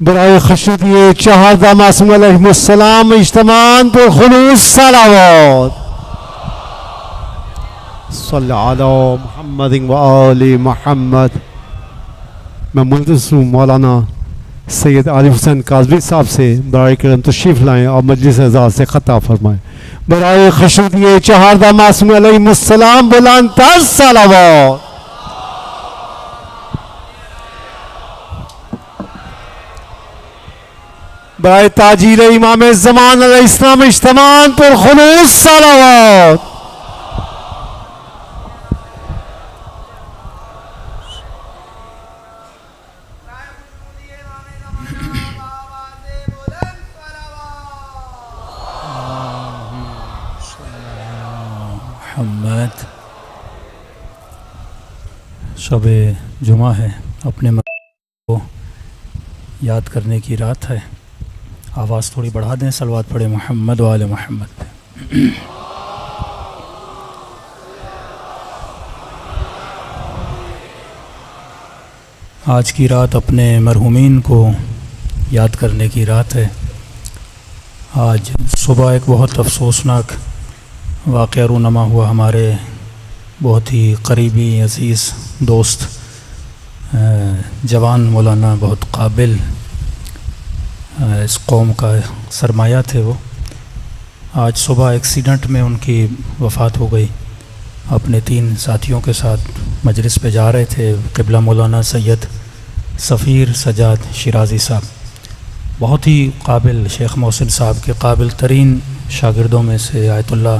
برای خشنودی چهارده معصوم علیهم السلام اجتماعاً پر خلوص صلوات. صلی علی محمد و آل محمد. میں ملتمس ہوں مولانا سید عارف حسین کاظمی صاحب سے برائے کرم تشریف لائیں اور مجلس اعزاز سے خطاب فرمائیں. برائے خشنودی چہاردہ معصوم علیهم السلام بلندتر صلوات. برائے تاجیل امام زمان علیہ السلام اجتماعاً پر خلوص صلوات. محمد. شب جمعہ ہے، اپنے کو یاد کرنے کی رات ہے. آواز تھوڑی بڑھا دیں، صلوات پڑھیں محمد و آل محمد پہ. آج کی رات اپنے مرحومین کو یاد کرنے کی رات ہے. آج صبح ایک بہت افسوسناک واقعہ رونما ہوا. ہمارے بہت ہی قریبی عزیز دوست جوان مولانا، بہت قابل اس قوم کا سرمایہ تھے وہ. آج صبح ایکسیڈنٹ میں ان کی وفات ہو گئی. اپنے 3 ساتھیوں کے ساتھ مجلس پہ جا رہے تھے. قبلہ مولانا سید سفیر سجاد شیرازی صاحب، بہت ہی قابل، شیخ محسن صاحب کے قابل ترین شاگردوں میں سے. آیت اللہ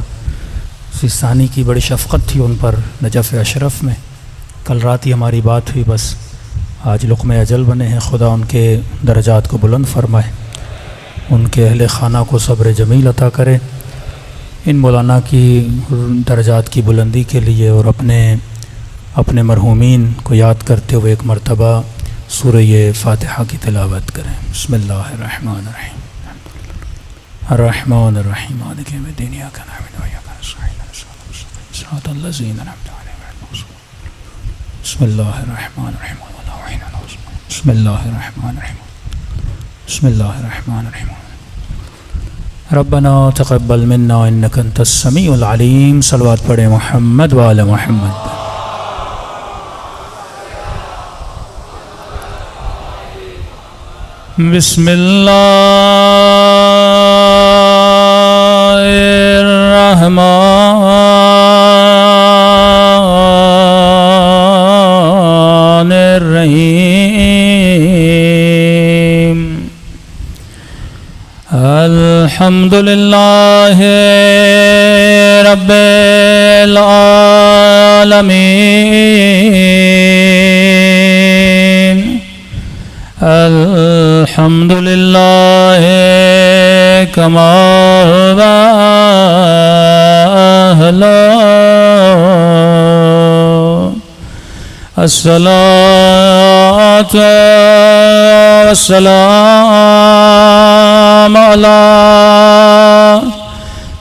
سیستانی کی بڑی شفقت تھی ان پر نجف اشرف میں. کل رات ہی ہماری بات ہوئی، بس آج لقمہ اجل بنے ہیں. خدا ان کے درجات کو بلند فرمائے، ان کے اہل خانہ کو صبر جمیل عطا کرے. ان مولانا کی درجات کی بلندی کے لیے اور اپنے مرحومین کو یاد کرتے ہوئے ایک مرتبہ سورہ فاتحہ کی تلاوت کریں. بسم اللہ الرحمن الرحیم. الرحمن الرحیم مالک یوم الدین ایاک نعبد و ایاک نستعین صراط الذین انعمت علیہم. بسم اللہ الرحمن الرحیم. بسم اللہ الرحمن الرحیم. بسم اللہ الرحمن الرحیم. ربنا تقبل منا انک انت السمیع العلیم. صلوات پڑھیں محمد و آل محمد. بسم اللہ الرحمن الرحیم. الحمد للہ رب العالمین. الحمد للہ کما الصلاة والسلام علی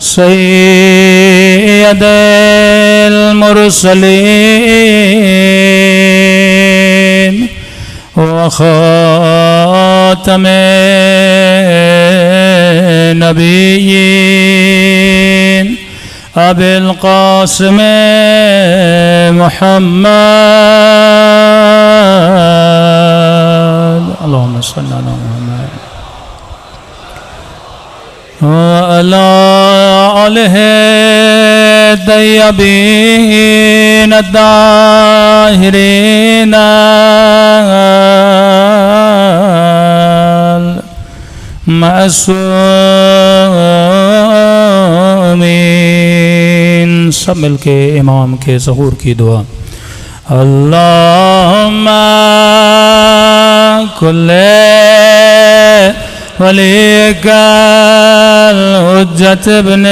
سید المرسلین وخاتم نبیین ابی القاسم محمد. اللہم صلی علی محمد وعلی آلہ الطیبین الطاہرین المعصومین. سب مل کے امام کے ظہور کی دعا. اللہم کل ولیک الحجت ابن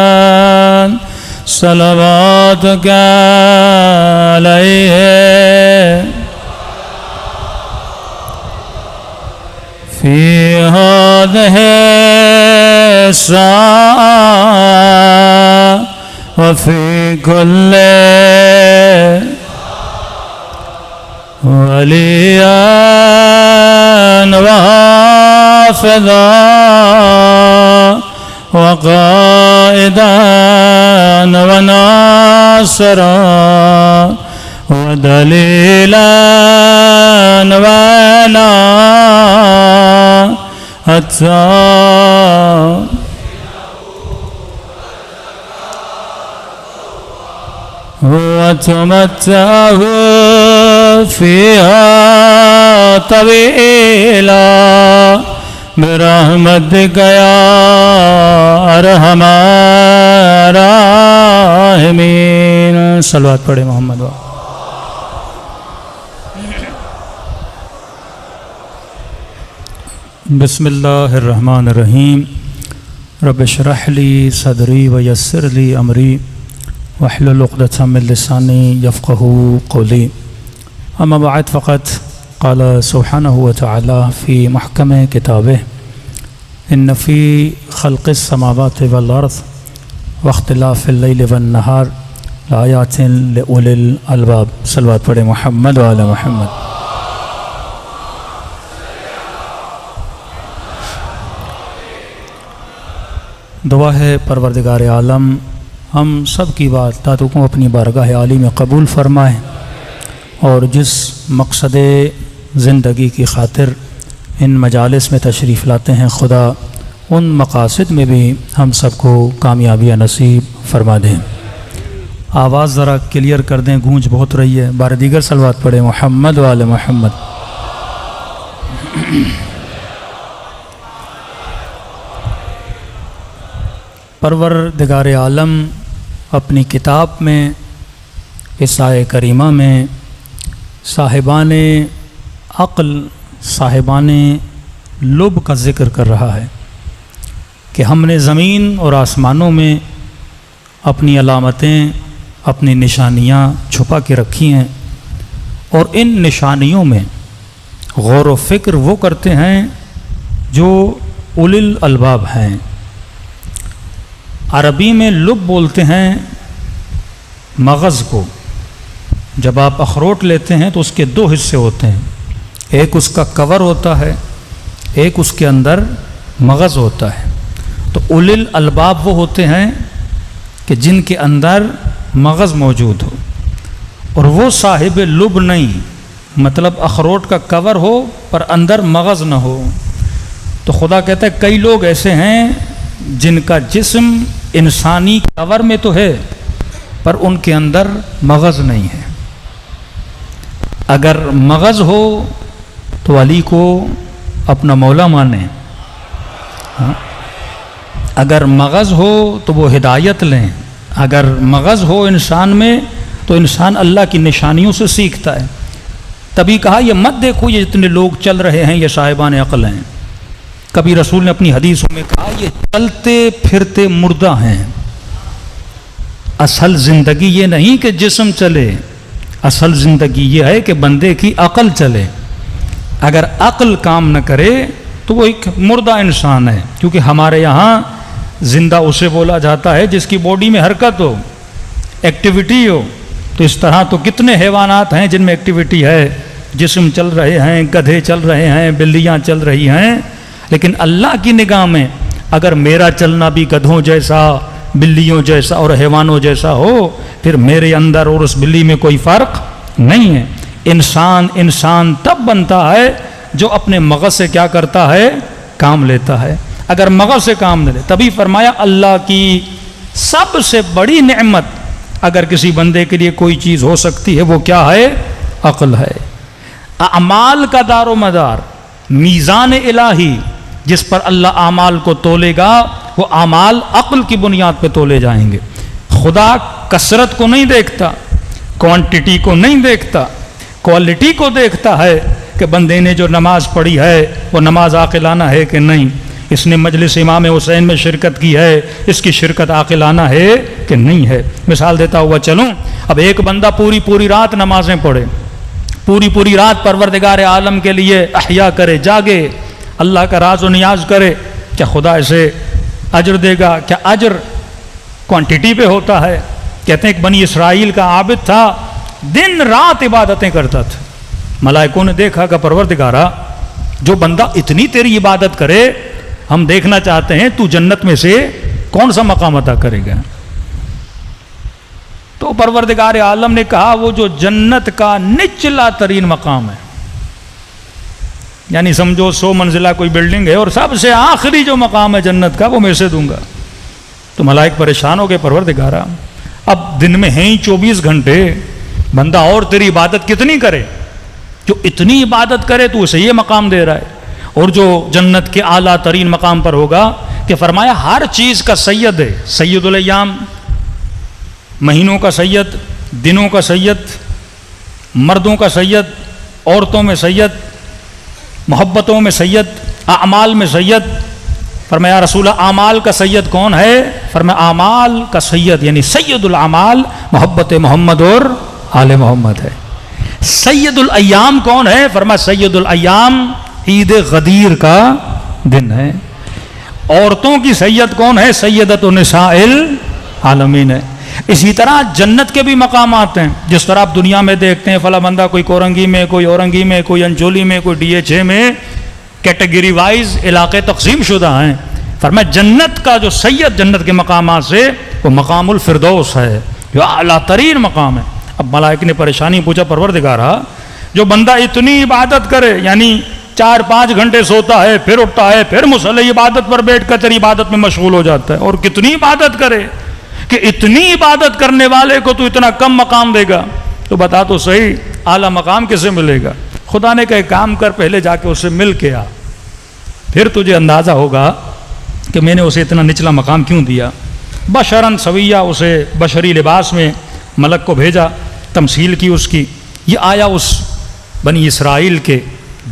الحسن صلواتک علیہ فی هذه الساعة وفي كل وليا وحافظا وقائدا وناصرا ودليلا ولا حتى وتمتعه فيها طويلا برحمتك يا ارحم الراحمين. صلوات پڑھے محمد و بسم اللہ الرحمن الرحیم. رب اشرح لی صدری ویسر لی امری واحلل عقدۃ من لسانی یفقهوا قولی. اما بعد فقط قال سبحانہ وتعالی فی محکم کتابہ ان فی خلق السماوات والارض واختلاف اللیل والنہار لآیات لأولی الالباب. صلوات پڑھے محمد و آل محمد. دعا ہے پروردگار عالم ہم سب کی باتوں کو اپنی بارگاہ عالی میں قبول فرمائے اور جس مقصد زندگی کی خاطر ان مجالس میں تشریف لاتے ہیں خدا ان مقاصد میں بھی ہم سب کو کامیابیاں نصیب فرما دیں. آواز ذرا کلیئر کر دیں، گونج بہت رہی ہے. بار دیگر صلوات پڑھیں محمد و آل محمد. پروردگار عالم اپنی کتاب میں اس آیہ کریمہ میں صاحبان عقل صاحبان لب کا ذکر کر رہا ہے کہ ہم نے زمین اور آسمانوں میں اپنی علامتیں اپنی نشانیاں چھپا کے رکھی ہیں اور ان نشانیوں میں غور و فکر وہ کرتے ہیں جو اولی الالباب ہیں. عربی میں لب بولتے ہیں مغز کو. جب آپ اخروٹ لیتے ہیں تو اس کے دو حصے ہوتے ہیں، ایک اس کا کور ہوتا ہے، ایک اس کے اندر مغز ہوتا ہے. تو اولی الالباب وہ ہوتے ہیں کہ جن کے اندر مغز موجود ہو، اور وہ صاحب لب نہیں، مطلب اخروٹ کا کور ہو پر اندر مغز نہ ہو. تو خدا کہتا ہے کئی لوگ ایسے ہیں جن کا جسم انسانی کور میں تو ہے پر ان کے اندر مغز نہیں ہے. اگر مغز ہو تو علی کو اپنا مولا مانیں، اگر مغز ہو تو وہ ہدایت لیں. اگر مغز ہو انسان میں تو انسان اللہ کی نشانیوں سے سیکھتا ہے. تبھی کہا یہ مت دیکھو یہ جتنے لوگ چل رہے ہیں یہ صاحبان عقل ہیں. کبھی رسول نے اپنی حدیثوں میں کہا یہ چلتے پھرتے مردہ ہیں. اصل زندگی یہ نہیں کہ جسم چلے، اصل زندگی یہ ہے کہ بندے کی عقل چلے. اگر عقل کام نہ کرے تو وہ ایک مردہ انسان ہے. کیونکہ ہمارے یہاں زندہ اسے بولا جاتا ہے جس کی باڈی میں حرکت ہو، ایکٹیویٹی ہو. تو اس طرح تو کتنے حیوانات ہیں جن میں ایکٹیویٹی ہے، جسم چل رہے ہیں، گدھے چل رہے ہیں، بلیاں چل رہی ہیں. لیکن اللہ کی نگاہ میں اگر میرا چلنا بھی گدھوں جیسا، بلیوں جیسا اور حیوانوں جیسا ہو، پھر میرے اندر اور اس بلی میں کوئی فرق نہیں ہے. انسان تب بنتا ہے جو اپنے مغز سے کیا کرتا ہے؟ کام لیتا ہے. اگر مغز سے کام نہ لے، تبھی فرمایا اللہ کی سب سے بڑی نعمت اگر کسی بندے کے لیے کوئی چیز ہو سکتی ہے وہ کیا ہے؟ عقل ہے. اعمال کا دار و مدار، میزان الہی جس پر اللہ اعمال کو تولے گا، وہ اعمال عقل کی بنیاد پہ تولے جائیں گے. خدا کثرت کو نہیں دیکھتا، کوانٹٹی کو نہیں دیکھتا، کوالٹی کو دیکھتا ہے کہ بندے نے جو نماز پڑھی ہے وہ نماز عاقلانہ ہے کہ نہیں. اس نے مجلس امام حسین میں شرکت کی ہے، اس کی شرکت عاقلانہ ہے کہ نہیں ہے. مثال دیتا ہوا چلوں، اب ایک بندہ پوری رات نمازیں پڑھے، پوری رات پروردگار عالم کے لیے احیا کرے، جاگے، اللہ کا راز و نیاز کرے، کیا خدا اسے اجر دے گا؟ کیا اجر کوانٹٹی پہ ہوتا ہے؟ کہتے ہیں ایک بنی اسرائیل کا عابد تھا، دن رات عبادتیں کرتا تھا، ملائکوں نے دیکھا کہ پروردگارا جو بندہ اتنی تیری عبادت کرے ہم دیکھنا چاہتے ہیں تو جنت میں سے کون سا مقام عطا کرے گا. تو پروردگار عالم نے کہا وہ جو جنت کا نچلا ترین مقام ہے، یعنی سمجھو 100 منزلہ کوئی بلڈنگ ہے اور سب سے آخری جو مقام ہے جنت کا وہ میں سے دوں گا. تو ملائک پریشان ہو گئے، پروردگارا اب دن میں ہیں ہی 24 گھنٹے، بندہ اور تیری عبادت کتنی کرے، جو اتنی عبادت کرے تو اسے یہ مقام دے رہا ہے. اور جو جنت کے اعلیٰ ترین مقام پر ہوگا کہ فرمایا ہر چیز کا سید ہے، سید الیام، مہینوں کا سید، دنوں کا سید، مردوں کا سید، عورتوں میں سید، محبتوں میں سید، اعمال میں سید. فرمایا رسول اعمال کا سید کون ہے؟ فرمایا اعمال کا سید یعنی سید الاعمال محبت محمد اور آل محمد ہے. سید الایام کون ہے؟ فرمایا سید الایام عید غدیر کا دن ہے. عورتوں کی سید کون ہے؟ سیدۃ نساء العالمین ہے. اسی طرح جنت کے بھی مقامات ہیں، جس طرح آپ دنیا میں دیکھتے ہیں فلاں بندہ کوئی کورنگی میں، کوئی اورنگی میں، کوئی انجولی میں، کوئی DH میں، کیٹیگری وائز علاقے تقسیم شدہ ہیں. فرمایا جنت کا جو سید جنت کے مقامات سے وہ مقام الفردوس ہے جو اعلیٰ ترین مقام ہے. اب ملائک نے پریشانی پوچھا پروردگارا جو بندہ اتنی عبادت کرے یعنی 4-5 گھنٹے سوتا ہے پھر اٹھتا ہے پھر مصلی عبادت پر بیٹھ کر تیری عبادت میں مشغول ہو جاتا ہے اور کتنی عبادت کرے کہ اتنی عبادت کرنے والے کو تو اتنا کم مقام دے گا، تو بتا تو صحیح اعلیٰ مقام کسے ملے گا؟ خدا نے کہا کام کر پہلے جا کے اسے مل کے آ، پھر تجھے اندازہ ہوگا کہ میں نے اسے اتنا نچلا مقام کیوں دیا. بشراً سویہ اسے بشری لباس میں ملک کو بھیجا، تمثیل کی اس کی. یہ آیا اس بنی اسرائیل کے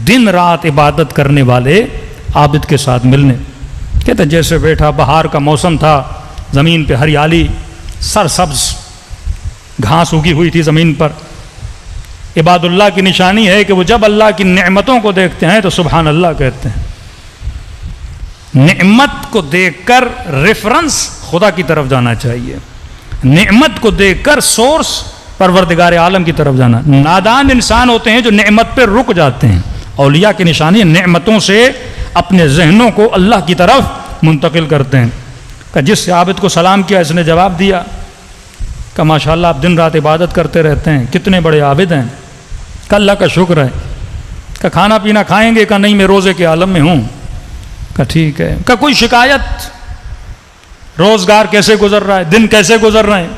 دن رات عبادت کرنے والے عابد کے ساتھ ملنے. کہتے ہیں جیسے بیٹھا، بہار کا موسم تھا، زمین پہ ہریالی، سرسبز گھاس اگی ہوئی تھی زمین پر. عباد اللہ کی نشانی ہے کہ وہ جب اللہ کی نعمتوں کو دیکھتے ہیں تو سبحان اللہ کہتے ہیں. نعمت کو دیکھ کر ریفرنس خدا کی طرف جانا چاہیے، نعمت کو دیکھ کر سورس پروردگار عالم کی طرف جانا. نادان انسان ہوتے ہیں جو نعمت پہ رک جاتے ہیں. اولیاء کی نشانی نعمتوں سے اپنے ذہنوں کو اللہ کی طرف منتقل کرتے ہیں. کہ جس عابد کو سلام کیا اس نے جواب دیا کہ ماشاءاللہ آپ دن رات عبادت کرتے رہتے ہیں، کتنے بڑے عابد ہیں. کہ اللہ کا شکر ہے. کہ کھانا پینا کھائیں گے؟ کہ نہیں میں روزے کے عالم میں ہوں. کہ ٹھیک ہے. کہ کوئی شکایت؟ روزگار کیسے گزر رہا ہے، دن کیسے گزر رہے ہیں؟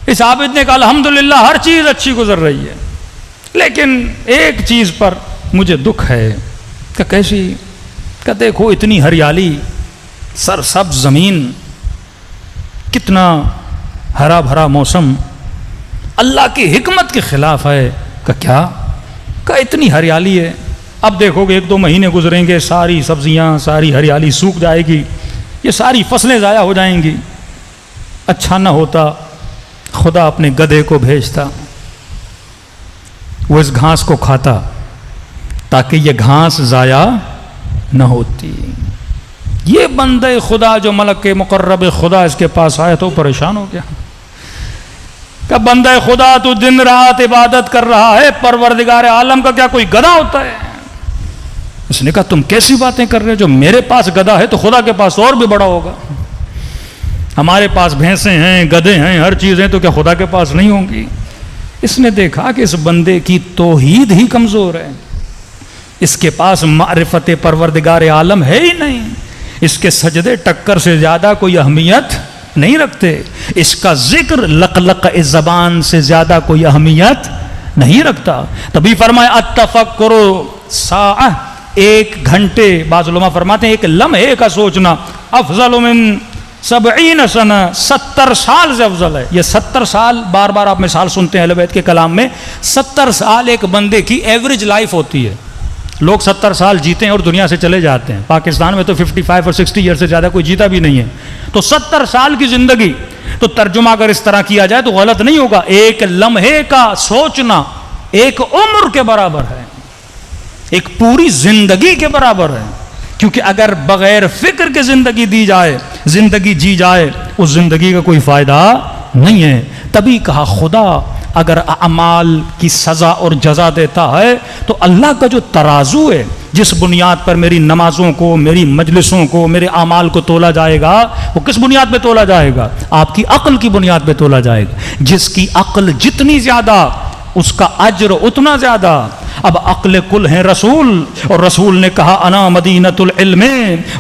اس عابد نے کہا الحمدللہ ہر چیز اچھی گزر رہی ہے، لیکن ایک چیز پر مجھے دکھ ہے. کہ کیسی؟ کہ دیکھو اتنی ہریالی، سرسبز زمین، کتنا ہرا بھرا موسم، اللہ کی حکمت کے خلاف ہے. کہ کیا؟ کہ اتنی ہریالی ہے، اب دیکھو گے 1-2 مہینے گزریں گے، ساری سبزیاں، ساری ہریالی سوکھ جائے گی، یہ ساری فصلیں ضائع ہو جائیں گی. اچھا نہ ہوتا خدا اپنے گدھے کو بھیجتا، وہ اس گھاس کو کھاتا تاکہ یہ گھاس ضائع نہ ہوتی. یہ بندہ خدا جو ملک مقرب خدا اس کے پاس آیا تو پریشان ہو گیا. کہ بندہ خدا تو دن رات عبادت کر رہا ہے، پروردگار عالم کا کیا کوئی گدھا ہوتا ہے؟ اس نے کہا تم کیسی باتیں کر رہے ہو؟ جو میرے پاس گدھا ہے تو خدا کے پاس اور بھی بڑا ہوگا. ہمارے پاس بھینسیں ہیں، گدھے ہیں، ہر چیز ہیں، تو کیا خدا کے پاس نہیں ہوں گی؟ اس نے دیکھا کہ اس بندے کی توحید ہی کمزور ہے، اس کے پاس معرفت پروردگار عالم ہے ہی نہیں، اس کے سجدے ٹکر سے زیادہ کوئی اہمیت نہیں رکھتے، اس کا ذکر لقلق زبان سے زیادہ کوئی اہمیت نہیں رکھتا. تبھی فرمایا التفکر ساعہ، 1 گھنٹے، بعض علماء فرماتے ہیں 1 لمحے کا سوچنا افضل من 70 سنہ، 70 سال سے افضل ہے. یہ 70 سال بار بار آپ مثال سنتے ہیں اہل بیت کے کلام میں، 70 سال ایک بندے کی ایوریج لائف ہوتی ہے. لوگ 70 سال جیتے ہیں اور دنیا سے چلے جاتے ہیں. پاکستان میں تو 55 اور 60 ایئر سے زیادہ کوئی جیتا بھی نہیں ہے. تو 70 سال کی زندگی، تو ترجمہ اگر اس طرح کیا جائے تو غلط نہیں ہوگا. 1 لمحے کا سوچنا 1 عمر کے برابر ہے، ایک پوری زندگی کے برابر ہے. کیونکہ اگر بغیر فکر کے زندگی دی جائے، زندگی جی جائے، اس زندگی کا کوئی فائدہ نہیں ہے. تبھی کہا خدا اگر اعمال کی سزا اور جزا دیتا ہے تو اللہ کا جو ترازو ہے جس بنیاد پر میری نمازوں کو، میری مجلسوں کو، میرے اعمال کو تولا جائے گا، وہ کس بنیاد پہ تولا جائے گا؟ آپ کی عقل کی بنیاد پہ تولا جائے گا۔ جس کی عقل جتنی زیادہ اس کا اجر اتنا زیادہ۔ اب عقل کل ہیں رسول، اور رسول نے کہا انا مدینۃ العلم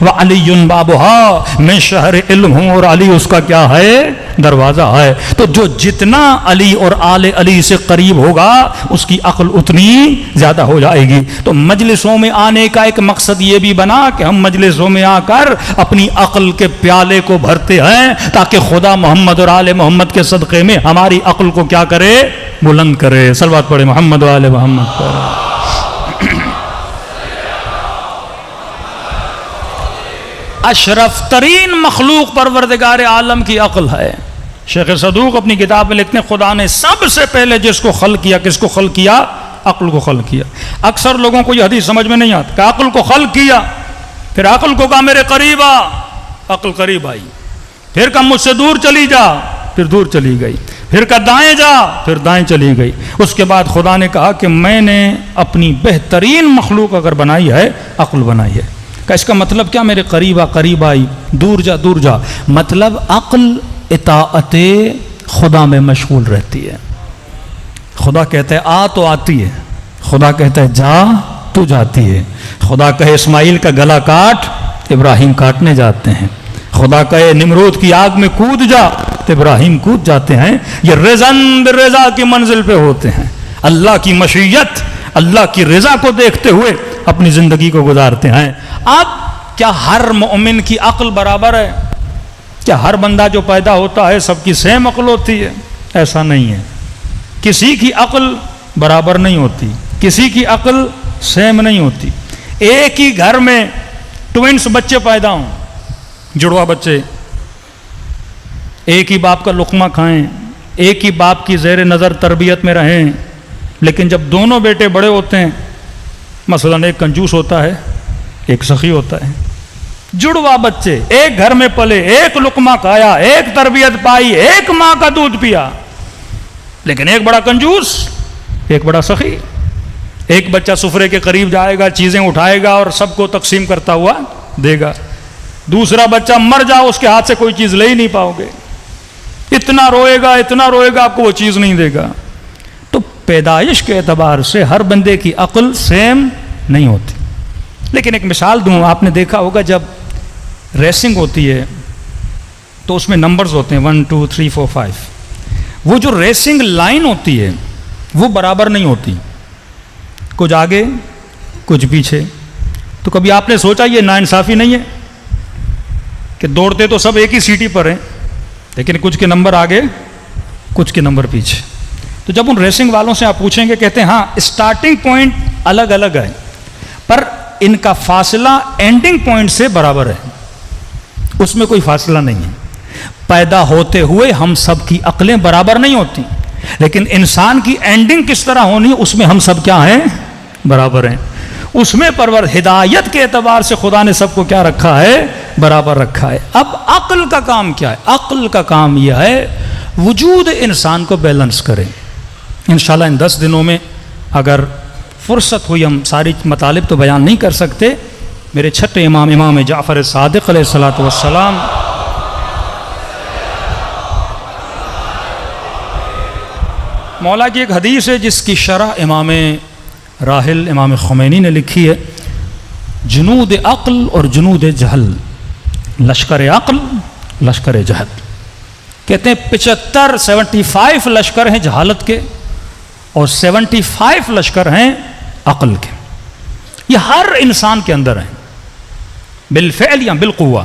وعلی بابها، میں شہر علم ہوں اور علی اس کا کیا ہے؟ دروازہ ہے۔ تو جو جتنا علی اور آل علی سے قریب ہوگا اس کی عقل اتنی زیادہ ہو جائے گی۔ تو مجلسوں میں آنے کا ایک مقصد یہ بھی بنا کہ ہم مجلسوں میں آ کر اپنی عقل کے پیالے کو بھرتے ہیں تاکہ خدا محمد اور آل محمد کے صدقے میں ہماری عقل کو کیا کرے؟ بلند کرے۔ صلوات پڑھے محمد و آل محمد پر۔ اشرف ترین مخلوق پروردگار عالم کی عقل ہے۔ شیخ صدوق اپنی کتاب میں لکھتے ہیں خدا نے سب سے پہلے جس کو خلق کیا، کس کو خلق کیا؟ عقل کو خلق کیا۔ اکثر لوگوں کو یہ حدیث سمجھ میں نہیں آتی کہ عقل کو خلق کیا، پھر عقل کو کہا میرے قریب آ، عقل قریب آئی، پھر کہا مجھ سے دور چلی جا، پھر دور چلی گئی، پھر کہا دائیں جا، پھر دائیں چلی گئی۔ اس کے بعد خدا نے کہا کہ میں نے اپنی بہترین مخلوق اگر بنائی ہے، عقل بنائی ہے۔ کہ اس کا مطلب کیا؟ میرے قریب آ، قریب آئی، دور جا، دور جا۔ مطلب عقل اطاعت خدا میں مشغول رہتی ہے۔ خدا کہتا ہے آ تو آتی ہے، خدا کہتا ہے جا تو جاتی ہے۔ خدا کہے اسماعیل کا گلا کاٹ، ابراہیم کاٹنے جاتے ہیں۔ خدا کہے نمرود کی آگ میں کود جا، تو ابراہیم کود جاتے ہیں۔ یہ رضاً برضا کی منزل پہ ہوتے ہیں، اللہ کی مشیت، اللہ کی رضا کو دیکھتے ہوئے اپنی زندگی کو گزارتے ہیں۔ اب کیا ہر مومن کی عقل برابر ہے؟ کیا ہر بندہ جو پیدا ہوتا ہے سب کی سیم عقل ہوتی ہے؟ ایسا نہیں ہے۔ کسی کی عقل برابر نہیں ہوتی، کسی کی عقل سیم نہیں ہوتی۔ ایک ہی گھر میں ٹوئنس بچے پیدا ہوں، جڑوا بچے، ایک ہی باپ کا لقمہ کھائیں، ایک ہی باپ کی زیر نظر تربیت میں رہیں، لیکن جب دونوں بیٹے بڑے ہوتے ہیں، مثلاً ایک کنجوس ہوتا ہے، ایک سخی ہوتا ہے، جڑوا بچے ایک گھر میں پلے، ایک لقمہ کھایا، ایک تربیت پائی، ایک ماں کا دودھ پیا، لیکن ایک بڑا کنجوس، ایک بڑا سخی۔ ایک بچہ سفرے کے قریب جائے گا، چیزیں اٹھائے گا اور سب کو تقسیم کرتا ہوا دے گا۔ دوسرا بچہ مر جاؤ اس کے ہاتھ سے کوئی چیز لے ہی نہیں پاؤ گے، اتنا روئے گا، اتنا روئے گا، آپ کو وہ چیز نہیں دے گا۔ تو پیدائش کے اعتبار سے ہر بندے کی عقل سیم نہیں ہوتی۔ لیکن ایک مثال دوں، آپ نے دیکھا ہوگا جب ریسنگ ہوتی ہے تو اس میں نمبرز ہوتے ہیں 1 2 3 4 5۔ وہ جو ریسنگ لائن ہوتی ہے وہ برابر نہیں ہوتی، کچھ آگے کچھ پیچھے۔ تو کبھی آپ نے سوچا یہ ناانصافی نہیں ہے کہ دوڑتے تو سب ایک ہی سیٹی پر ہیں، لیکن کچھ کے نمبر آگے کچھ کے نمبر پیچھے؟ تو جب ان ریسنگ والوں سے آپ پوچھیں گے، کہتے ہیں ہاں اسٹارٹنگ پوائنٹ الگ الگ ہے پر ان کا فاصلہ اینڈنگ پوائنٹ سے برابر ہے، اس میں کوئی فاصلہ نہیں ہے۔ پیدا ہوتے ہوئے ہم سب کی عقلیں برابر نہیں ہوتی، لیکن انسان کی اینڈنگ کس طرح ہونی ہے اس میں ہم سب کیا ہیں؟ برابر ہیں۔ اس میں ہدایت کے اعتبار سے خدا نے سب کو کیا رکھا ہے؟ برابر رکھا ہے۔ اب عقل کا کام کیا ہے؟ عقل کا کام یہ ہے وجود انسان کو بیلنس کرے۔ انشاءاللہ ان 10 دنوں میں اگر فرصت ہوئی، ہم ساری مطالب تو بیان نہیں کر سکتے، میرے چھٹے امام جعفر صادق علیہ الصلوۃ والسلام مولا کی ایک حدیث ہے جس کی شرح امام راحل امام خمینی نے لکھی ہے، جنود عقل اور جنود جہل، لشکر عقل لشکر جہل۔ کہتے ہیں 75 لشکر ہیں جہالت کے اور 75 لشکر ہیں عقل کے۔ یہ ہر انسان کے اندر ہیں، بالفعل یا بالقوہ۔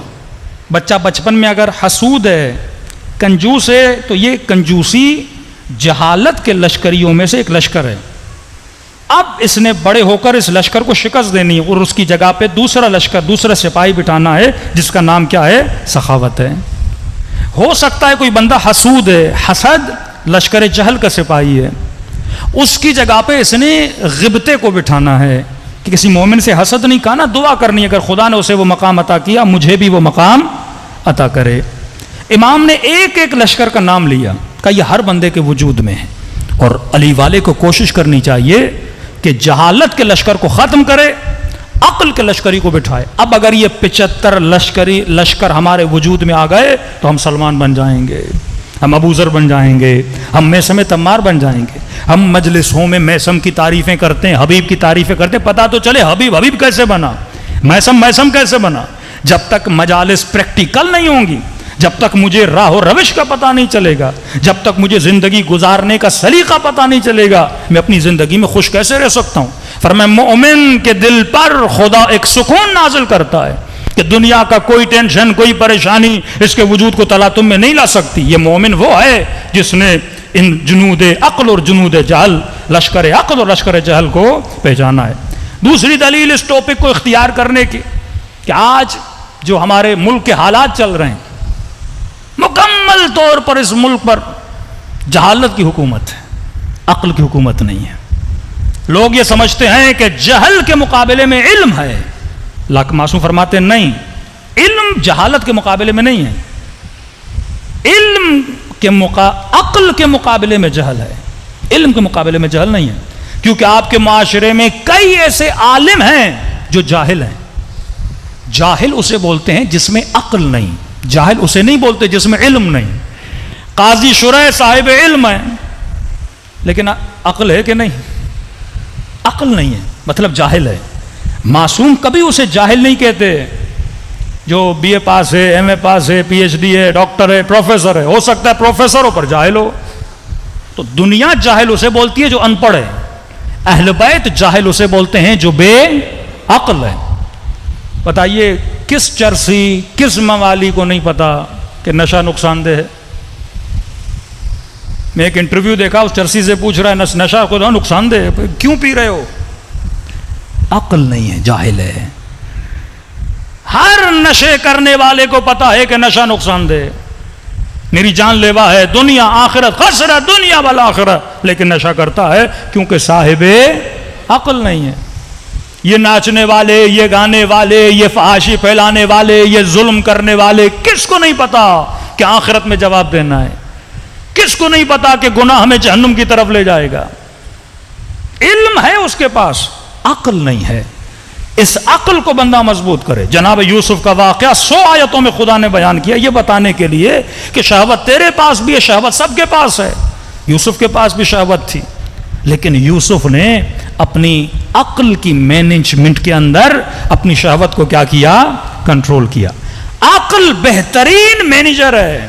بچہ بچپن میں اگر حسود ہے، کنجوس ہے، تو یہ کنجوسی جہالت کے لشکریوں میں سے ایک لشکر ہے۔ اب اس نے بڑے ہو کر اس لشکر کو شکست دینی ہے اور اس کی جگہ پہ دوسرا لشکر، دوسرا سپاہی بٹھانا ہے جس کا نام کیا ہے؟ سخاوت ہے۔ ہو سکتا ہے کوئی بندہ حسود ہے، حسد لشکر جہل کا سپاہی ہے، اس کی جگہ پہ اس نے غبطے کو بٹھانا ہے کہ کسی مومن سے حسد نہیں کہنا، دعا کرنی ہے اگر خدا نے اسے وہ مقام عطا کیا مجھے بھی وہ مقام عطا کرے۔ امام نے ایک ایک لشکر کا نام لیا، کہ یہ ہر بندے کے وجود میں ہے۔ اور علی والے کو کوشش کرنی چاہیے کہ جہالت کے لشکر کو ختم کرے، عقل کے لشکری کو بٹھائے۔ اب اگر یہ 75 لشکر ہمارے وجود میں آ گئے تو ہم سلمان بن جائیں گے، ہم ابو ذر بن جائیں گے، ہم میثم تمار بن جائیں گے۔ ہم مجلسوں میں میثم کی تعریفیں کرتے ہیں، حبیب کی تعریفیں کرتے ہیں، پتہ تو چلے حبیب کیسے بنا، میثم کیسے بنا۔ جب تک مجالس پریکٹیکل نہیں ہوں گی، جب تک مجھے راہ و روش کا پتہ نہیں چلے گا، جب تک مجھے زندگی گزارنے کا سلیقہ پتہ نہیں چلے گا، میں اپنی زندگی میں خوش کیسے رہ سکتا ہوں۔ فرمایا مومن کے دل پر خدا ایک سکون نازل کرتا ہے کہ دنیا کا کوئی ٹینشن، کوئی پریشانی اس کے وجود کو تلاطم میں نہیں لا سکتی۔ یہ مومن وہ ہے جس نے ان جنود عقل اور جنود جہل، لشکر عقل اور لشکر جہل کو پہچانا ہے۔ دوسری دلیل اس ٹاپک کو اختیار کرنے کی کہ آج جو ہمارے ملک کے حالات چل رہے ہیں، مکمل طور پر اس ملک پر جہالت کی حکومت ہے، عقل کی حکومت نہیں ہے۔ لوگ یہ سمجھتے ہیں کہ جہل کے مقابلے میں علم ہے، لاکھ معصوم فرماتے ہیں نہیں، علم جہالت کے مقابلے میں نہیں ہے، علم کے عقل کے مقابلے میں جہل ہے، علم کے مقابلے میں جہل نہیں ہے۔ کیونکہ آپ کے معاشرے میں کئی ایسے عالم ہیں جو جاہل ہیں۔ جاہل اسے بولتے ہیں جس میں عقل نہیں، جاہل اسے نہیں بولتے جس میں علم نہیں۔ قاضی شرح صاحب علم ہے لیکن عقل ہے کہ نہیں؟ عقل نہیں ہے، مطلب جاہل ہے۔ معصوم کبھی اسے جاہل نہیں کہتے، جو بی اے پاس ہے، ایم اے پاس ہے، پی ایچ ڈی ہے، ڈاکٹر ہے، پروفیسر ہے، ہو سکتا ہے پروفیسروں پر جاہل ہو، تو دنیا جاہل اسے بولتی ہے جو ان پڑھ ہے۔ اہل بیت جاہل اسے بولتے ہیں جو بے عقل ہے۔ بتائیے کس چرسی، کس موالی کو نہیں پتا کہ نشہ نقصان دہ ہے؟ میں ایک انٹرویو دیکھا، اس چرسی سے پوچھ رہا ہے نشہ کو نقصان دہ ہے، کیوں پی رہے ہو؟ عقل نہیں ہے، جاہل ہے۔ ہر نشے کرنے والے کو پتا ہے کہ نشہ نقصان دہ، میری جان لیوا ہے، دنیا آخرت خسرہ دنیا والآخرت، لیکن نشہ کرتا ہے کیونکہ صاحب عقل نہیں ہے۔ یہ ناچنے والے، یہ گانے والے، یہ فحاشی پھیلانے والے، یہ ظلم کرنے والے، کس کو نہیں پتا کہ آخرت میں جواب دینا ہے؟ کس کو نہیں پتا کہ گناہ ہمیں جہنم کی طرف لے جائے گا؟ علم ہے اس کے پاس، عقل نہیں ہے۔ اس عقل کو بندہ مضبوط کرے۔ جناب یوسف کا واقعہ 100 آیتوں میں خدا نے بیان کیا، یہ بتانے کے لیے کہ شہوت تیرے پاس بھی ہے، شہوت سب کے پاس ہے۔ یوسف کے پاس بھی شہوت تھی، لیکن یوسف نے اپنی عقل کی مینجمنٹ کے اندر اپنی شہوت کو کیا کیا؟ کنٹرول کیا۔ عقل بہترین مینیجر ہے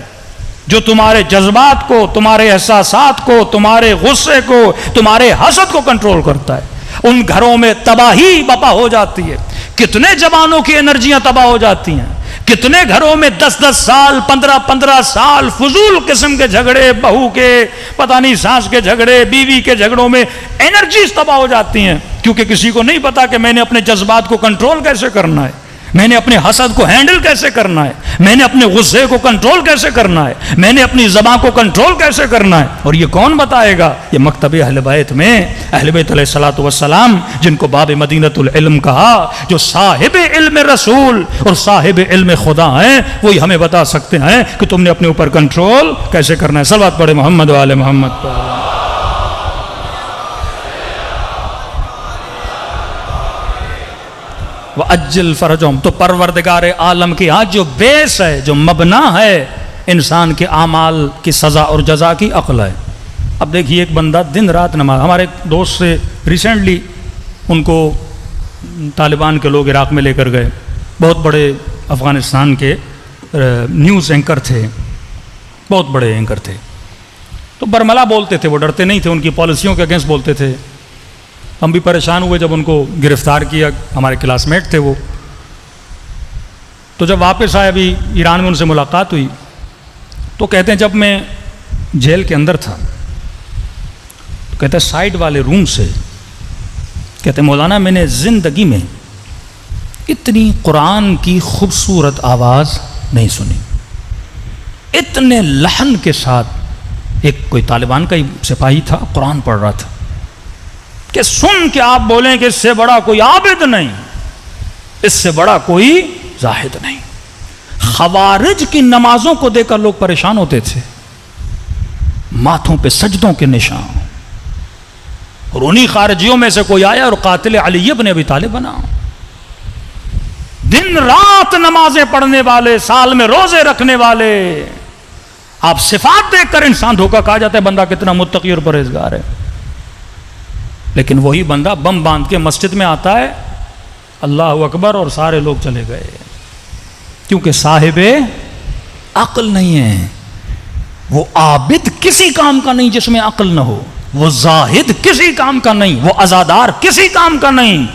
جو تمہارے جذبات کو، تمہارے احساسات کو، تمہارے غصے کو، تمہارے حسد کو کنٹرول کرتا ہے۔ ان گھروں میں تباہی بپا ہو جاتی ہے، کتنے جوانوں کی انرجیاں تباہ ہو جاتی ہیں، کتنے گھروں میں 10-10 سال 15-15 سال فضول قسم کے جھگڑے، بہو کے پتہ نہیں ساس کے جھگڑے، بیوی کے جھگڑوں میں انرجیز تباہ ہو جاتی ہیں، کیونکہ کسی کو نہیں پتا کہ میں نے اپنے جذبات کو کنٹرول کیسے کرنا ہے، میں نے اپنے حسد کو ہینڈل کیسے کرنا ہے، میں نے اپنے غصے کو کنٹرول کیسے کرنا ہے، میں نے اپنی زبان کو کنٹرول کیسے کرنا ہے۔ اور یہ کون بتائے گا؟ یہ مکتب اہل بیت میں اہل بیت علیہ الصلوۃ والسلام، جن کو باب مدینۃ العلم کہا، جو صاحب علم رسول اور صاحب علم خدا ہیں، وہی ہمیں بتا سکتے ہیں کہ تم نے اپنے اوپر کنٹرول کیسے کرنا ہے۔ صلوات پڑھے محمد و آل محمد پر۔ وَأَجِّلْ فَرَجَهُمْ، تو پروردگار عالم کی آج جو بیس ہے، جو مبنا ہے انسان کے اعمال کی سزا اور جزا کی، عقل ہے۔ اب دیکھیے ایک بندہ دن رات نماز، ہمارے ایک دوست سے ریسنٹلی ان کو طالبان کے لوگ عراق میں لے کر گئے، بہت بڑے افغانستان کے نیوز اینکر تھے، بہت بڑے اینکر تھے، تو برملا بولتے تھے، وہ ڈرتے نہیں تھے، ان کی پالیسیوں کے اگینسٹ بولتے تھے۔ ہم بھی پریشان ہوئے جب ان کو گرفتار کیا، ہمارے کلاس میٹ تھے وہ، تو جب واپس آئے، ابھی ایران میں ان سے ملاقات ہوئی، تو کہتے ہیں جب میں جیل کے اندر تھا، تو کہتے ہیں سائیڈ والے روم سے، کہتے ہیں مولانا میں نے زندگی میں اتنی قرآن کی خوبصورت آواز نہیں سنی، اتنے لحن کے ساتھ۔ ایک کوئی طالبان کا ہی سپاہی تھا، قرآن پڑھ رہا تھا، کہ سن کے آپ بولیں کہ اس سے بڑا کوئی عابد نہیں، اس سے بڑا کوئی زاہد نہیں۔ خوارج کی نمازوں کو دیکھ کر لوگ پریشان ہوتے تھے، ماتھوں پہ سجدوں کے نشان، اور انہی خارجیوں میں سے کوئی آیا اور قاتل علی ابن ابی طالب بنا. دن رات نمازیں پڑھنے والے، سال میں روزے رکھنے والے. آپ صفات دیکھ کر انسان دھوکہ کھا جاتا ہے بندہ کتنا متقی اور پرہیزگار ہے. لیکن وہی بندہ بم باندھ کے مسجد میں آتا ہے، اللہ اکبر، اور سارے لوگ چلے گئے، کیونکہ صاحب عقل نہیں ہے. وہ عابد کسی کام کا نہیں جس میں عقل نہ ہو، وہ زاہد کسی کام کا نہیں، وہ عزادار کسی کام کا نہیں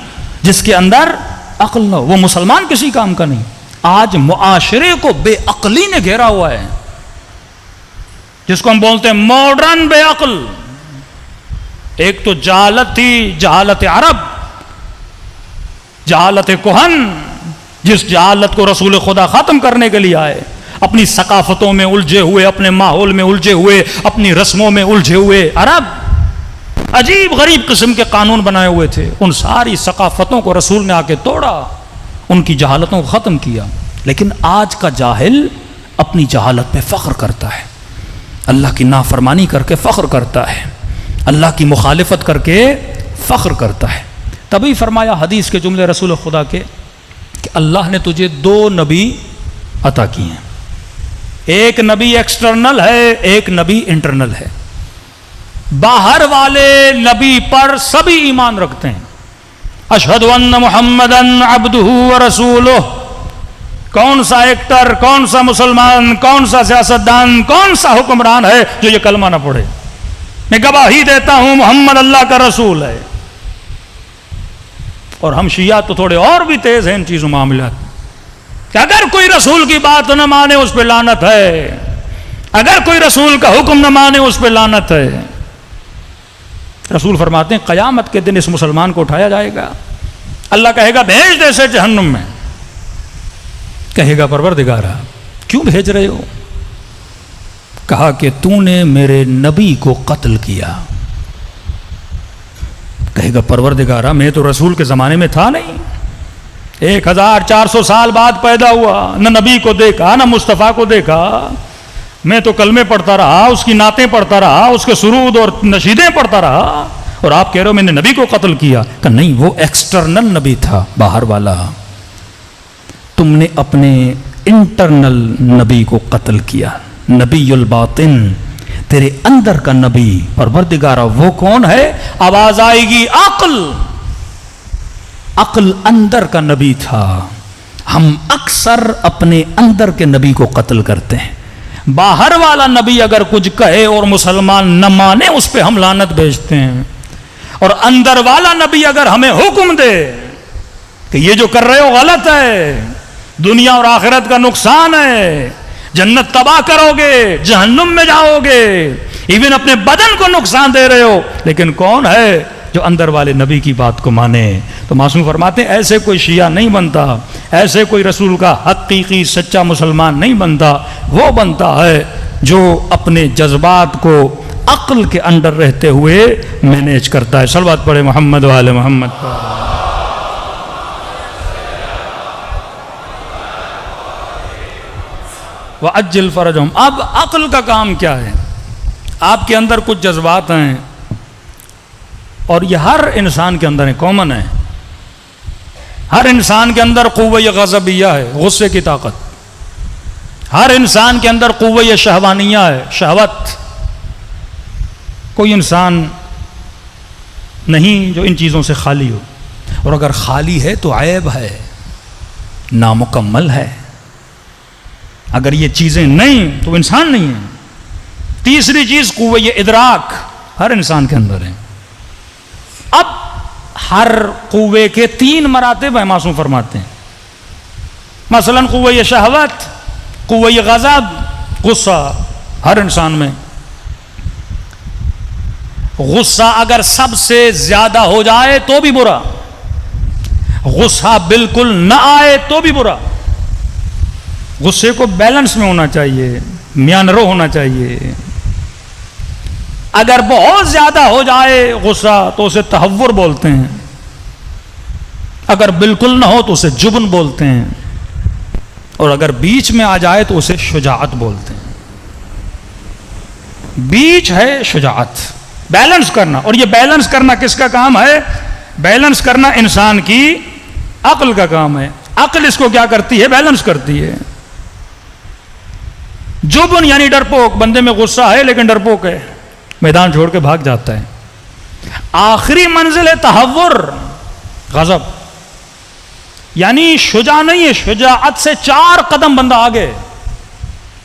جس کے اندر عقل نہ ہو، وہ مسلمان کسی کام کا نہیں. آج معاشرے کو بے عقلی نے گھیرا ہوا ہے، جس کو ہم بولتے ہیں ماڈرن بے عقل. ایک تو جہالت تھی، جہالت عرب، جہالت کہن، جس جہالت کو رسول خدا ختم کرنے کے لیے آئے. اپنی ثقافتوں میں الجھے ہوئے، اپنے ماحول میں الجھے ہوئے، اپنی رسموں میں الجھے ہوئے عرب عجیب غریب قسم کے قانون بنائے ہوئے تھے. ان ساری ثقافتوں کو رسول نے آ کے توڑا، ان کی جہالتوں کو ختم کیا. لیکن آج کا جاہل اپنی جہالت پہ فخر کرتا ہے، اللہ کی نافرمانی کر کے فخر کرتا ہے، اللہ کی مخالفت کر کے فخر کرتا ہے. تبھی فرمایا حدیث کے جملے رسول خدا کے کہ اللہ نے تجھے 2 نبی عطا کیے ہیں. ایک نبی ایکسٹرنل ہے، ایک نبی انٹرنل ہے. باہر والے نبی پر سبھی ایمان رکھتے ہیں. اشہد ان محمدن عبدہ ورسولہ. کون سا ایکٹر، کون سا مسلمان، کون سا سیاستدان، کون سا حکمران ہے جو یہ کلمہ نہ پڑھے؟ میں گواہی دیتا ہوں محمد اللہ کا رسول ہے. اور ہم شیعہ تو تھوڑے اور بھی تیز ہیں ان چیزوں معاملات کہ اگر کوئی رسول کی بات نہ مانے اس پہ لعنت ہے، اگر کوئی رسول کا حکم نہ مانے اس پہ لعنت ہے. رسول فرماتے ہیں قیامت کے دن اس مسلمان کو اٹھایا جائے گا، اللہ کہے گا بھیج دے اسے جہنم میں. کہے گا پروردگارا کیوں بھیج رہے ہو؟ کہا کہ تو نے میرے نبی کو قتل کیا. کہے گا پروردگارا میں تو رسول کے زمانے میں تھا نہیں، 1400 سال بعد پیدا ہوا، نہ نبی کو دیکھا نہ مصطفیٰ کو دیکھا، میں تو کلمے پڑھتا رہا، اس کی نعتیں پڑھتا رہا، اس کے سرود اور نشیدیں پڑھتا رہا، اور آپ کہہ رہے ہو میں نے نبی کو قتل کیا. کہ نہیں، وہ ایکسٹرنل نبی تھا، باہر والا. تم نے اپنے انٹرنل نبی کو قتل کیا، نبی الباطن، تیرے اندر کا نبی. پروردگارا وہ کون ہے؟ آواز آئے گی عقل. عقل اندر کا نبی تھا. ہم اکثر اپنے اندر کے نبی کو قتل کرتے ہیں. باہر والا نبی اگر کچھ کہے اور مسلمان نہ مانے اس پہ ہم لعنت بھیجتے ہیں، اور اندر والا نبی اگر ہمیں حکم دے کہ یہ جو کر رہے ہو غلط ہے، دنیا اور آخرت کا نقصان ہے، جنت تباہ کرو گے، جہنم میں جاؤ گے، ایون اپنے بدن کو نقصان دے رہے ہو، لیکن کون ہے جو اندر والے نبی کی بات کو مانے؟ تو معصوم فرماتے ہیں ایسے کوئی شیعہ نہیں بنتا، ایسے کوئی رسول کا حقیقی سچا مسلمان نہیں بنتا. وہ بنتا ہے جو اپنے جذبات کو عقل کے اندر رہتے ہوئے مینیج کرتا ہے. صلوات پڑھے محمد وآل محمد پر. وَعَجِّلْ فَرَجَهُمْ. اب عقل کا کام کیا ہے؟ آپ کے اندر کچھ جذبات ہیں اور یہ ہر انسان کے اندر کامن ہے. ہر انسان کے اندر قوہ غضبیہ ہے، غصے کی طاقت. ہر انسان کے اندر قوہ شہوانیہ ہے، شہوت. کوئی انسان نہیں جو ان چیزوں سے خالی ہو، اور اگر خالی ہے تو عیب ہے، نامکمل ہے. اگر یہ چیزیں نہیں تو انسان نہیں ہے. تیسری چیز قوہ ادراک ہر انسان کے اندر ہے. اب ہر قوے کے 3 مراتب ہیں معصوم فرماتے ہیں. مثلا قوہ شہوت، قوہ غضب، غصہ. ہر انسان میں غصہ اگر سب سے زیادہ ہو جائے تو بھی برا، غصہ بالکل نہ آئے تو بھی برا. غصے کو بیلنس میں ہونا چاہیے، میانرو ہونا چاہیے. اگر بہت زیادہ ہو جائے غصہ تو اسے تہور بولتے ہیں، اگر بالکل نہ ہو تو اسے جبن بولتے ہیں، اور اگر بیچ میں آ جائے تو اسے شجاعت بولتے ہیں. بیچ ہے شجاعت، بیلنس کرنا. اور یہ بیلنس کرنا کس کا کام ہے؟ بیلنس کرنا انسان کی عقل کا کام ہے. عقل اس کو کیا کرتی ہے؟ بیلنس کرتی ہے. جبن یعنی ڈرپوک، بندے میں غصہ ہے لیکن ڈرپوک ہے، میدان چھوڑ کے بھاگ جاتا ہے. آخری منزل ہے تہور، غضب، یعنی شجاع نہیں ہے، شجاعت سے 4 قدم بندہ آگے.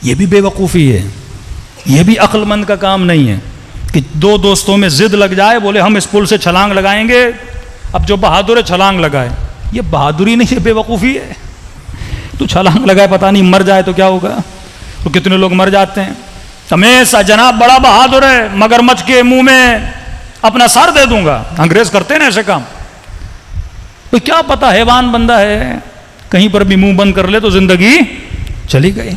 یہ بھی بے وقوفی ہے، یہ بھی عقل مند کا کام نہیں ہے کہ 2 دوستوں میں ضد لگ جائے، بولے ہم اس پل سے چھلانگ لگائیں گے، اب جو بہادر ہے چھلانگ لگائے. یہ بہادری نہیں، یہ بے وقوفی ہے. تو چھلانگ لگائے پتہ نہیں مر جائے تو کیا ہوگا؟ تو کتنے لوگ مر جاتے ہیں. ہمیشہ جناب بڑا بہادر ہے، مگر مچھ کے منہ میں اپنا سر دے دوں گا. انگریز کرتے ہیں نا ایسے کام. تو کیا پتا حیوان بندہ ہے، کہیں پر بھی منہ بند کر لے تو زندگی چلی گئی.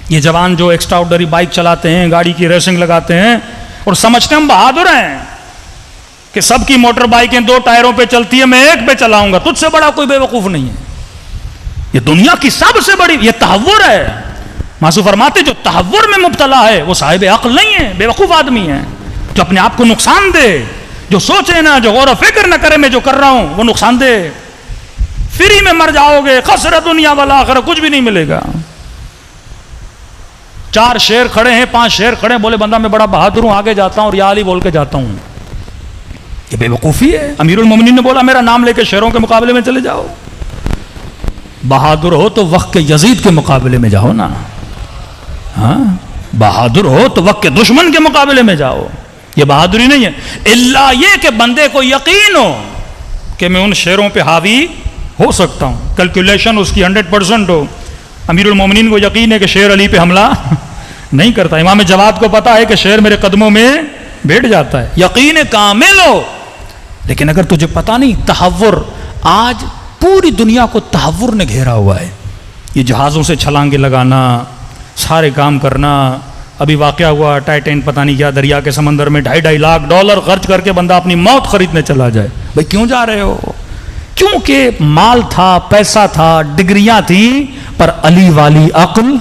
یہ جوان جو ایکسٹرا آرڈنری بائک چلاتے ہیں، گاڑی کی ریسنگ لگاتے ہیں اور سمجھتے ہیں ہم بہادر ہیں کہ سب کی موٹر بائکیں 2 ٹائروں پہ چلتی ہے، میں 1 پہ چلاؤں گا، تجھ سے بڑا کوئی بے وقوف نہیں ہے. یہ دنیا کی سب سے بڑی یہ تہور ہے. معصوم فرماتے جو تہور میں مبتلا ہے وہ صاحب عقل نہیں ہے، بے وقوف آدمی ہے. جو اپنے آپ کو نقصان دے، جو سوچے نہ، جو غور و فکر نہ کرے میں جو کر رہا ہوں وہ نقصان دے. فری میں مر جاؤ گے، خسر دنیا والآخرہ، کچھ بھی نہیں ملے گا. 4 شیر کھڑے ہیں، 5 شیر کھڑے ہیں، بولے بندہ میں بڑا بہادر ہوں، آگے جاتا ہوں اور یا علی بول کے جاتا ہوں. یہ بے وقوفی ہے. امیر المومنین نے بولا میرا نام لے کے شیروں کے مقابلے میں چلے جاؤ. بہادر ہو تو وقت کے یزید کے مقابلے میں جاؤ نا. ہاں بہادر ہو تو وقت کے دشمن کے مقابلے میں جاؤ. یہ بہادری نہیں ہے. الا یہ کہ بندے کو یقین ہو کہ میں ان شیروں پہ حاوی ہو سکتا ہوں، کیلکولیشن اس کی 100% ہو. امیر المومنین کو یقین ہے کہ شیر علی پہ حملہ نہیں کرتا. امام جواد کو پتا ہے کہ شیر میرے قدموں میں بیٹھ جاتا ہے. یقین کامل ہو. لیکن اگر تجھے پتا نہیں، تہور، آج پوری دنیا کو تہور نے گھیرا ہوا ہے. یہ جہازوں سے چھلانگے لگانا، سارے کام کرنا. ابھی واقعہ ہوا ٹائٹین پتہ نہیں کیا دریا کے سمندر میں $2.5 لاکھ خرچ کر کے بندہ اپنی موت خریدنے چلا جائے. بھائی کیوں جا رہے ہو؟ کیونکہ مال تھا، پیسہ تھا، ڈگریاں تھیں، پر علی والی عقل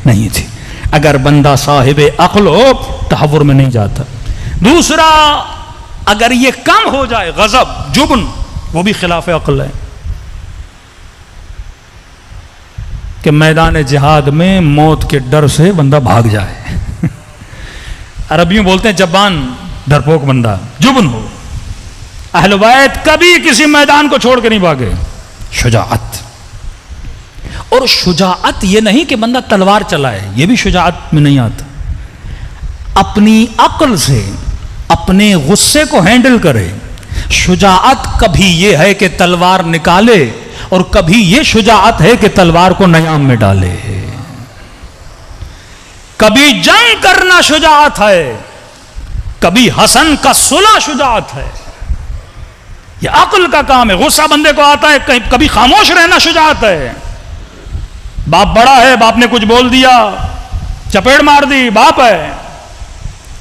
نہیں تھی. اگر بندہ صاحب عقل ہو تہور میں نہیں جاتا. دوسرا، اگر یہ کم ہو جائے غضب، جبن، وہ بھی خلاف عقل ہے. کہ میدان جہاد میں موت کے ڈر سے بندہ بھاگ جائے. عربیوں بولتے ہیں جبان، ڈرپوک بندہ، جبن ہو. اہل بیت کبھی کسی میدان کو چھوڑ کے نہیں بھاگے. شجاعت. اور شجاعت یہ نہیں کہ بندہ تلوار چلائے، یہ بھی شجاعت میں نہیں آتا. اپنی عقل سے اپنے غصے کو ہینڈل کرے. شجاعت کبھی یہ ہے کہ تلوار نکالے اور کبھی یہ شجاعت ہے کہ تلوار کو نیام میں ڈالے. کبھی جنگ کرنا شجاعت ہے، کبھی حسن کا صلح شجاعت ہے. یہ عقل کا کام ہے. غصہ بندے کو آتا ہے، کبھی خاموش رہنا شجاعت ہے. باپ بڑا ہے، باپ نے کچھ بول دیا، چپیڑ مار دی، باپ ہے.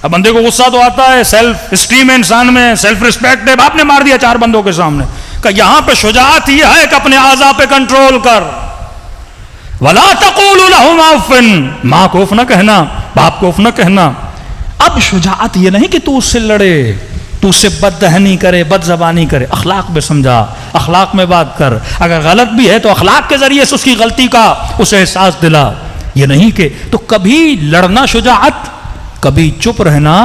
اب بندے کو غصہ تو آتا ہے، سیلف اسٹیم ہے انسان میں، سیلف ریسپیکٹ ہے، باپ نے مار دیا 4 بندوں کے سامنے. کہ یہاں پہ شجاعت یہ ہے کہ اپنے اعضاء پہ کنٹرول کر. وَلَا تَقُولُ لَهُمَا اُفٍّ، ماں کو اف نہ کہنا، باپ کو اف نہ کہنا. اب شجاعت یہ نہیں کہ تو اس سے لڑے، تو اس سے بد دہنی کرے، بد زبانی کرے. اخلاق میں سمجھا، اخلاق میں بات کر. اگر غلط بھی ہے تو اخلاق کے ذریعے سے اس کی غلطی کا اسے احساس دلا. یہ نہیں کہ تو کبھی لڑنا شجاعت، کبھی چپ رہنا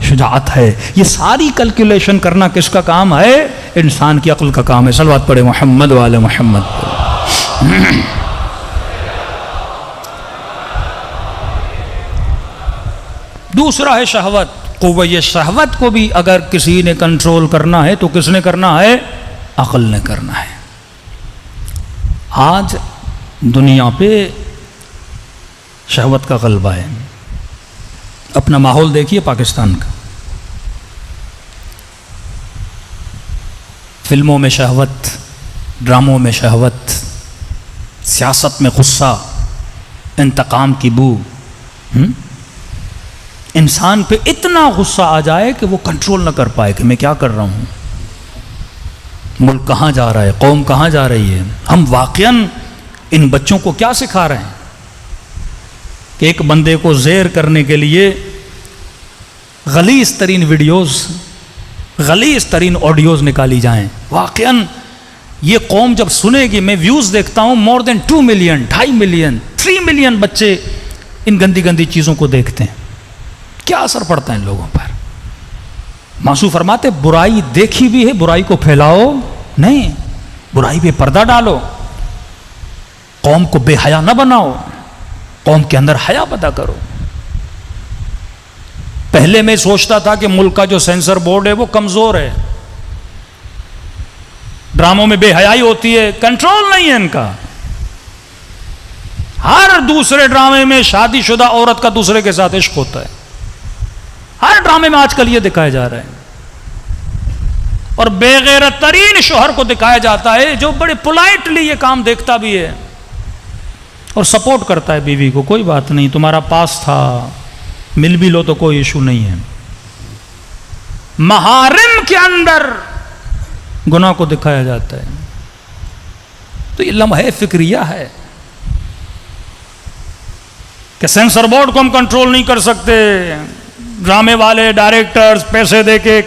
شجاعت ہے. یہ ساری کیلکولیشن کرنا کس کا کام ہے؟ انسان کی عقل کا کام ہے. صلوات پڑھے محمد وآل محمد. دوسرا ہے شہوت. قوہ شہوت کو بھی اگر کسی نے کنٹرول کرنا ہے تو کس نے کرنا ہے؟ عقل نے کرنا ہے. آج دنیا پہ شہوت کا غلبہ ہے. اپنا ماحول دیکھیے پاکستان کا. فلموں میں شہوت، ڈراموں میں شہوت، سیاست میں غصہ، انتقام کی بو. انسان پہ اتنا غصہ آ جائے کہ وہ کنٹرول نہ کر پائے کہ میں کیا کر رہا ہوں، ملک کہاں جا رہا ہے، قوم کہاں جا رہی ہے. ہم واقعاً ان بچوں کو کیا سکھا رہے ہیں کہ ایک بندے کو زیر کرنے کے لیے غلیظ ترین ویڈیوز، غلیظ ترین آڈیوز نکالی جائیں. واقعاً یہ قوم جب سنے گی، میں ویوز دیکھتا ہوں مور دین 2 ملین، 2.5 ملین، 3 ملین بچے ان گندی گندی چیزوں کو دیکھتے ہیں. کیا اثر پڑتا ہے ان لوگوں پر؟ معصوم فرماتے برائی دیکھی بھی ہے، برائی کو پھیلاؤ نہیں، برائی پہ پردہ ڈالو. قوم کو بے حیا نہ بناؤ، قوم کے اندر حیا پیدا کرو. پہلے میں سوچتا تھا کہ ملک کا جو سینسر بورڈ ہے وہ کمزور ہے، ڈراموں میں بے حیائی ہوتی ہے، کنٹرول نہیں ہے ان کا. ہر دوسرے ڈرامے میں شادی شدہ عورت کا دوسرے کے ساتھ عشق ہوتا ہے. ہر ڈرامے میں آج کل یہ دکھایا جا رہا ہے. اور بے غیرت ترین شوہر کو دکھایا جاتا ہے جو بڑے پولائٹلی یہ کام دیکھتا بھی ہے اور سپورٹ کرتا ہے بیوی کو. کوئی بات نہیں، تمہارا پاس تھا، مل بھی لو تو کوئی ایشو نہیں ہے. محارم کے اندر گناہ کو دکھایا جاتا ہے. تو یہ لمحہ فکریہ ہے کہ سینسر بورڈ کو ہم کنٹرول نہیں کر سکتے. ڈرامے والے ڈائریکٹرز پیسے دے کے،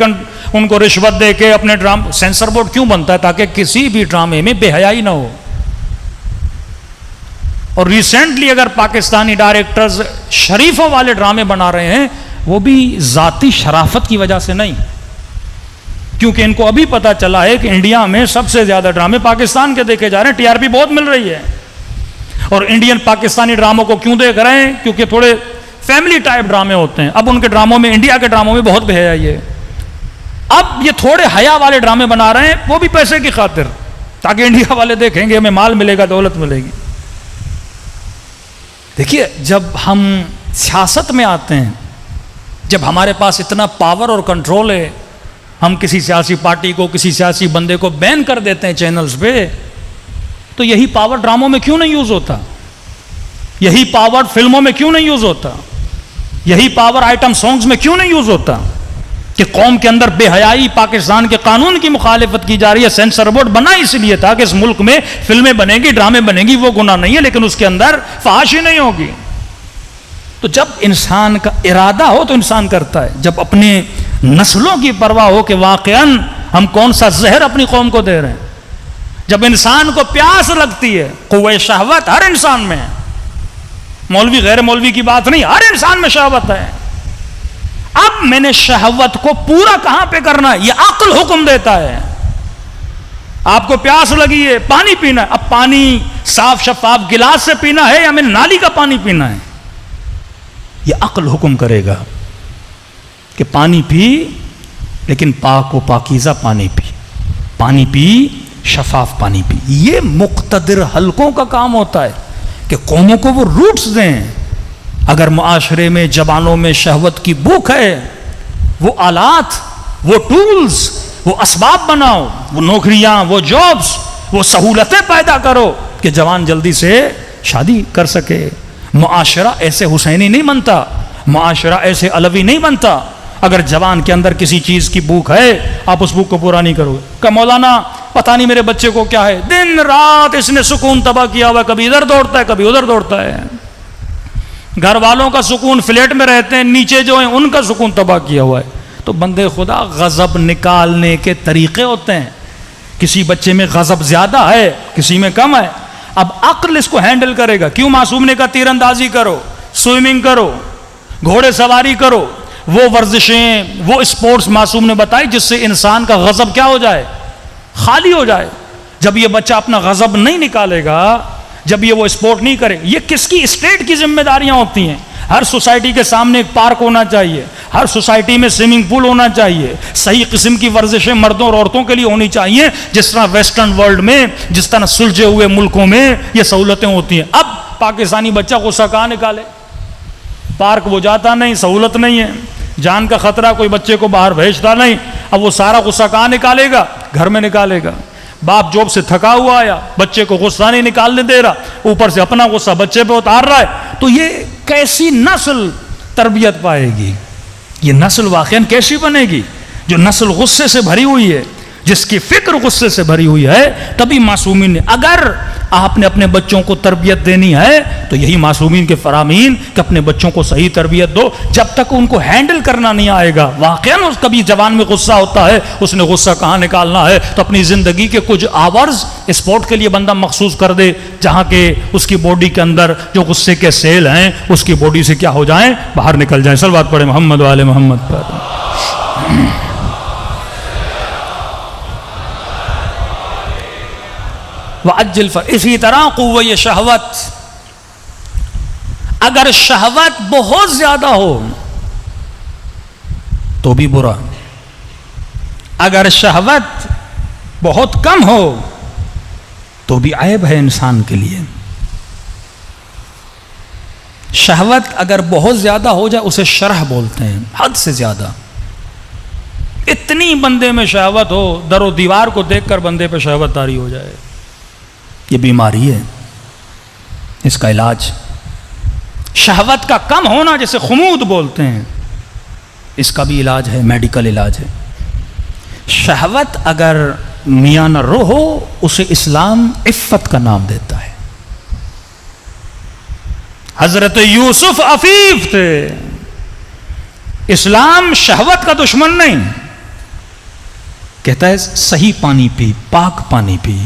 ان کو رشوت دے کے اپنے ڈرامے. سینسر بورڈ کیوں بنتا ہے؟ تاکہ کسی بھی ڈرامے میں بے حیائی نہ ہو. اور ریسنٹلی اگر پاکستانی ڈائریکٹرز شریفوں والے ڈرامے بنا رہے ہیں، وہ بھی ذاتی شرافت کی وجہ سے نہیں، کیونکہ ان کو ابھی پتا چلا ہے کہ انڈیا میں سب سے زیادہ ڈرامے پاکستان کے دیکھے جا رہے ہیں. ٹی آر پی بہت مل رہی ہے. اور انڈین پاکستانی ڈراموں کو کیوں دیکھ رہے ہیں؟ کیونکہ تھوڑے فیملی ٹائپ ڈرامے ہوتے ہیں. اب ان کے ڈراموں میں، انڈیا کے ڈراموں میں بہت بے حیائی ہے. اب یہ تھوڑے حیا والے ڈرامے بنا رہے ہیں، وہ بھی پیسے کی خاطر، تاکہ انڈیا والے دیکھیں گے ہمیں مال ملے گا، دولت ملے گی. دیکھیے، جب ہم سیاست میں آتے ہیں، جب ہمارے پاس اتنا پاور اور کنٹرول ہے، ہم کسی سیاسی پارٹی کو، کسی سیاسی بندے کو بین کر دیتے ہیں چینلز پہ، تو یہی پاور ڈراموں میں کیوں نہیں یوز ہوتا؟ یہی پاور فلموں میں کیوں نہیں یوز ہوتا؟ یہی پاور آئٹم سانگز میں کیوں نہیں یوز ہوتا؟ کہ قوم کے اندر بے حیائی، پاکستان کے قانون کی مخالفت کی جا رہی ہے. سینسر بورڈ بنا اس لیے تھا کہ اس ملک میں فلمیں بنے گی، ڈرامے بنے گی، وہ گناہ نہیں ہے، لیکن اس کے اندر فحاشی نہیں ہوگی. تو جب انسان کا ارادہ ہو تو انسان کرتا ہے. جب اپنے نسلوں کی پرواہ ہو کہ واقعاً ہم کون سا زہر اپنی قوم کو دے رہے ہیں، جب انسان کو پیاس لگتی ہے، قوہ شہوت ہر انسان میں ہے، مولوی غیر مولوی کی بات نہیں، ہر انسان میں شہوت ہے. اب میں نے شہوت کو پورا کہاں پہ کرنا ہے؟ یہ عقل حکم دیتا ہے. آپ کو پیاس لگی ہے، پانی پینا ہے. اب پانی صاف شفاف گلاس سے پینا ہے یا میں نالی کا پانی پینا ہے؟ یہ عقل حکم کرے گا کہ پانی پی، لیکن پاک و پاکیزہ پانی پی، پانی پی، شفاف پانی پی. یہ مقتدر حلقوں کا کام ہوتا ہے کہ قوموں کو وہ روٹس دیں. اگر معاشرے میں، جوانوں میں شہوت کی بھوک ہے، وہ آلات، وہ ٹولز، وہ اسباب بناؤ، وہ نوکریاں، وہ جابز، وہ سہولتیں پیدا کرو کہ جوان جلدی سے شادی کر سکے. معاشرہ ایسے حسینی نہیں بنتا، معاشرہ ایسے علوی نہیں بنتا. اگر جوان کے اندر کسی چیز کی بھوک ہے، آپ اس بھوک کو پورا نہیں کرو گے کہ مولانا پتہ نہیں میرے بچے کو کیا ہے، دن رات اس نے سکون تباہ کیا ہوا، کبھی ادھر دوڑتا ہے، کبھی ادھر دوڑتا ہے. گھر والوں کا سکون، فلیٹ میں رہتے ہیں، نیچے جو ہیں ان کا سکون تباہ کیا ہوا ہے. تو بندے خدا غضب نکالنے کے طریقے ہوتے ہیں. کسی بچے میں غضب زیادہ ہے، کسی میں کم ہے. اب عقل اس کو ہینڈل کرے گا. کیوں معصوم نے کہا تیر اندازی کرو، سوئمنگ کرو، گھوڑے سواری کرو، وہ ورزشیں، وہ اسپورٹس معصوم نے بتائی جس سے انسان کا غضب کیا ہو جائے؟ خالی ہو جائے. جب یہ بچہ اپنا غضب نہیں نکالے گا، جب یہ وہ اسپورٹ نہیں کرے، یہ کس کی؟ اسٹیٹ کی ذمہ داریاں ہوتی ہیں. ہر سوسائٹی کے سامنے ایک پارک ہونا چاہیے، ہر سوسائٹی میں سوئمنگ پول ہونا چاہیے، صحیح قسم کی ورزشیں مردوں اور عورتوں کے لیے ہونی چاہیے، جس طرح ویسٹرن ورلڈ میں، جس طرح سلجھے ہوئے ملکوں میں یہ سہولتیں ہوتی ہیں. اب پاکستانی بچہ غصہ کہاں نکالے؟ پارک وہ جاتا نہیں، سہولت نہیں ہے، جان کا خطرہ، کوئی بچے کو باہر بھیجتا نہیں. اب وہ سارا غصہ کہاں نکالے گا؟ گھر میں نکالے گا. باپ جاب سے تھکا ہوا آیا، بچے کو غصہ نہیں نکالنے دے رہا، اوپر سے اپنا غصہ بچے پہ اتار رہا ہے. تو یہ کیسی نسل تربیت پائے گی؟ یہ نسل واقعاً کیسی بنے گی؟ جو نسل غصے سے بھری ہوئی ہے، جس کی فکر غصے سے بھری ہوئی ہے. تبھی معصومین نے، اگر آپ نے اپنے بچوں کو تربیت دینی ہے تو یہی معصومین کے فرامین کہ اپنے بچوں کو صحیح تربیت دو. جب تک ان کو ہینڈل کرنا نہیں آئے گا, واقعاً اس کبھی جوان میں غصہ ہوتا ہے, اس نے غصہ کہاں نکالنا ہے, تو اپنی زندگی کے کچھ آورز اسپورٹ کے لیے بندہ مخصوص کر دے, جہاں کہ اس کی باڈی کے اندر جو غصے کے سیل ہیں اس کی باڈی سے کیا ہو جائیں, باہر نکل جائیں. صلوات پڑھیں محمد و آل محمد پر. وعجل اسی طرح قوہ شہوت, اگر شہوت بہت زیادہ ہو تو بھی برا, اگر شہوت بہت کم ہو تو بھی عیب ہے انسان کے لیے. شہوت اگر بہت زیادہ ہو جائے اسے شرح بولتے ہیں, حد سے زیادہ. اتنی بندے میں شہوت ہو, در و دیوار کو دیکھ کر بندے پہ شہوت طاری ہو جائے, یہ بیماری ہے, اس کا علاج. شہوت کا کم ہونا جسے خمود بولتے ہیں, اس کا بھی علاج ہے, میڈیکل علاج ہے. شہوت اگر میاں نہ رو ہو اسے اسلام عفت کا نام دیتا ہے. حضرت یوسف عفیف تھے, اسلام شہوت کا دشمن نہیں, کہتا ہے صحیح پانی پی, پاک پانی پی.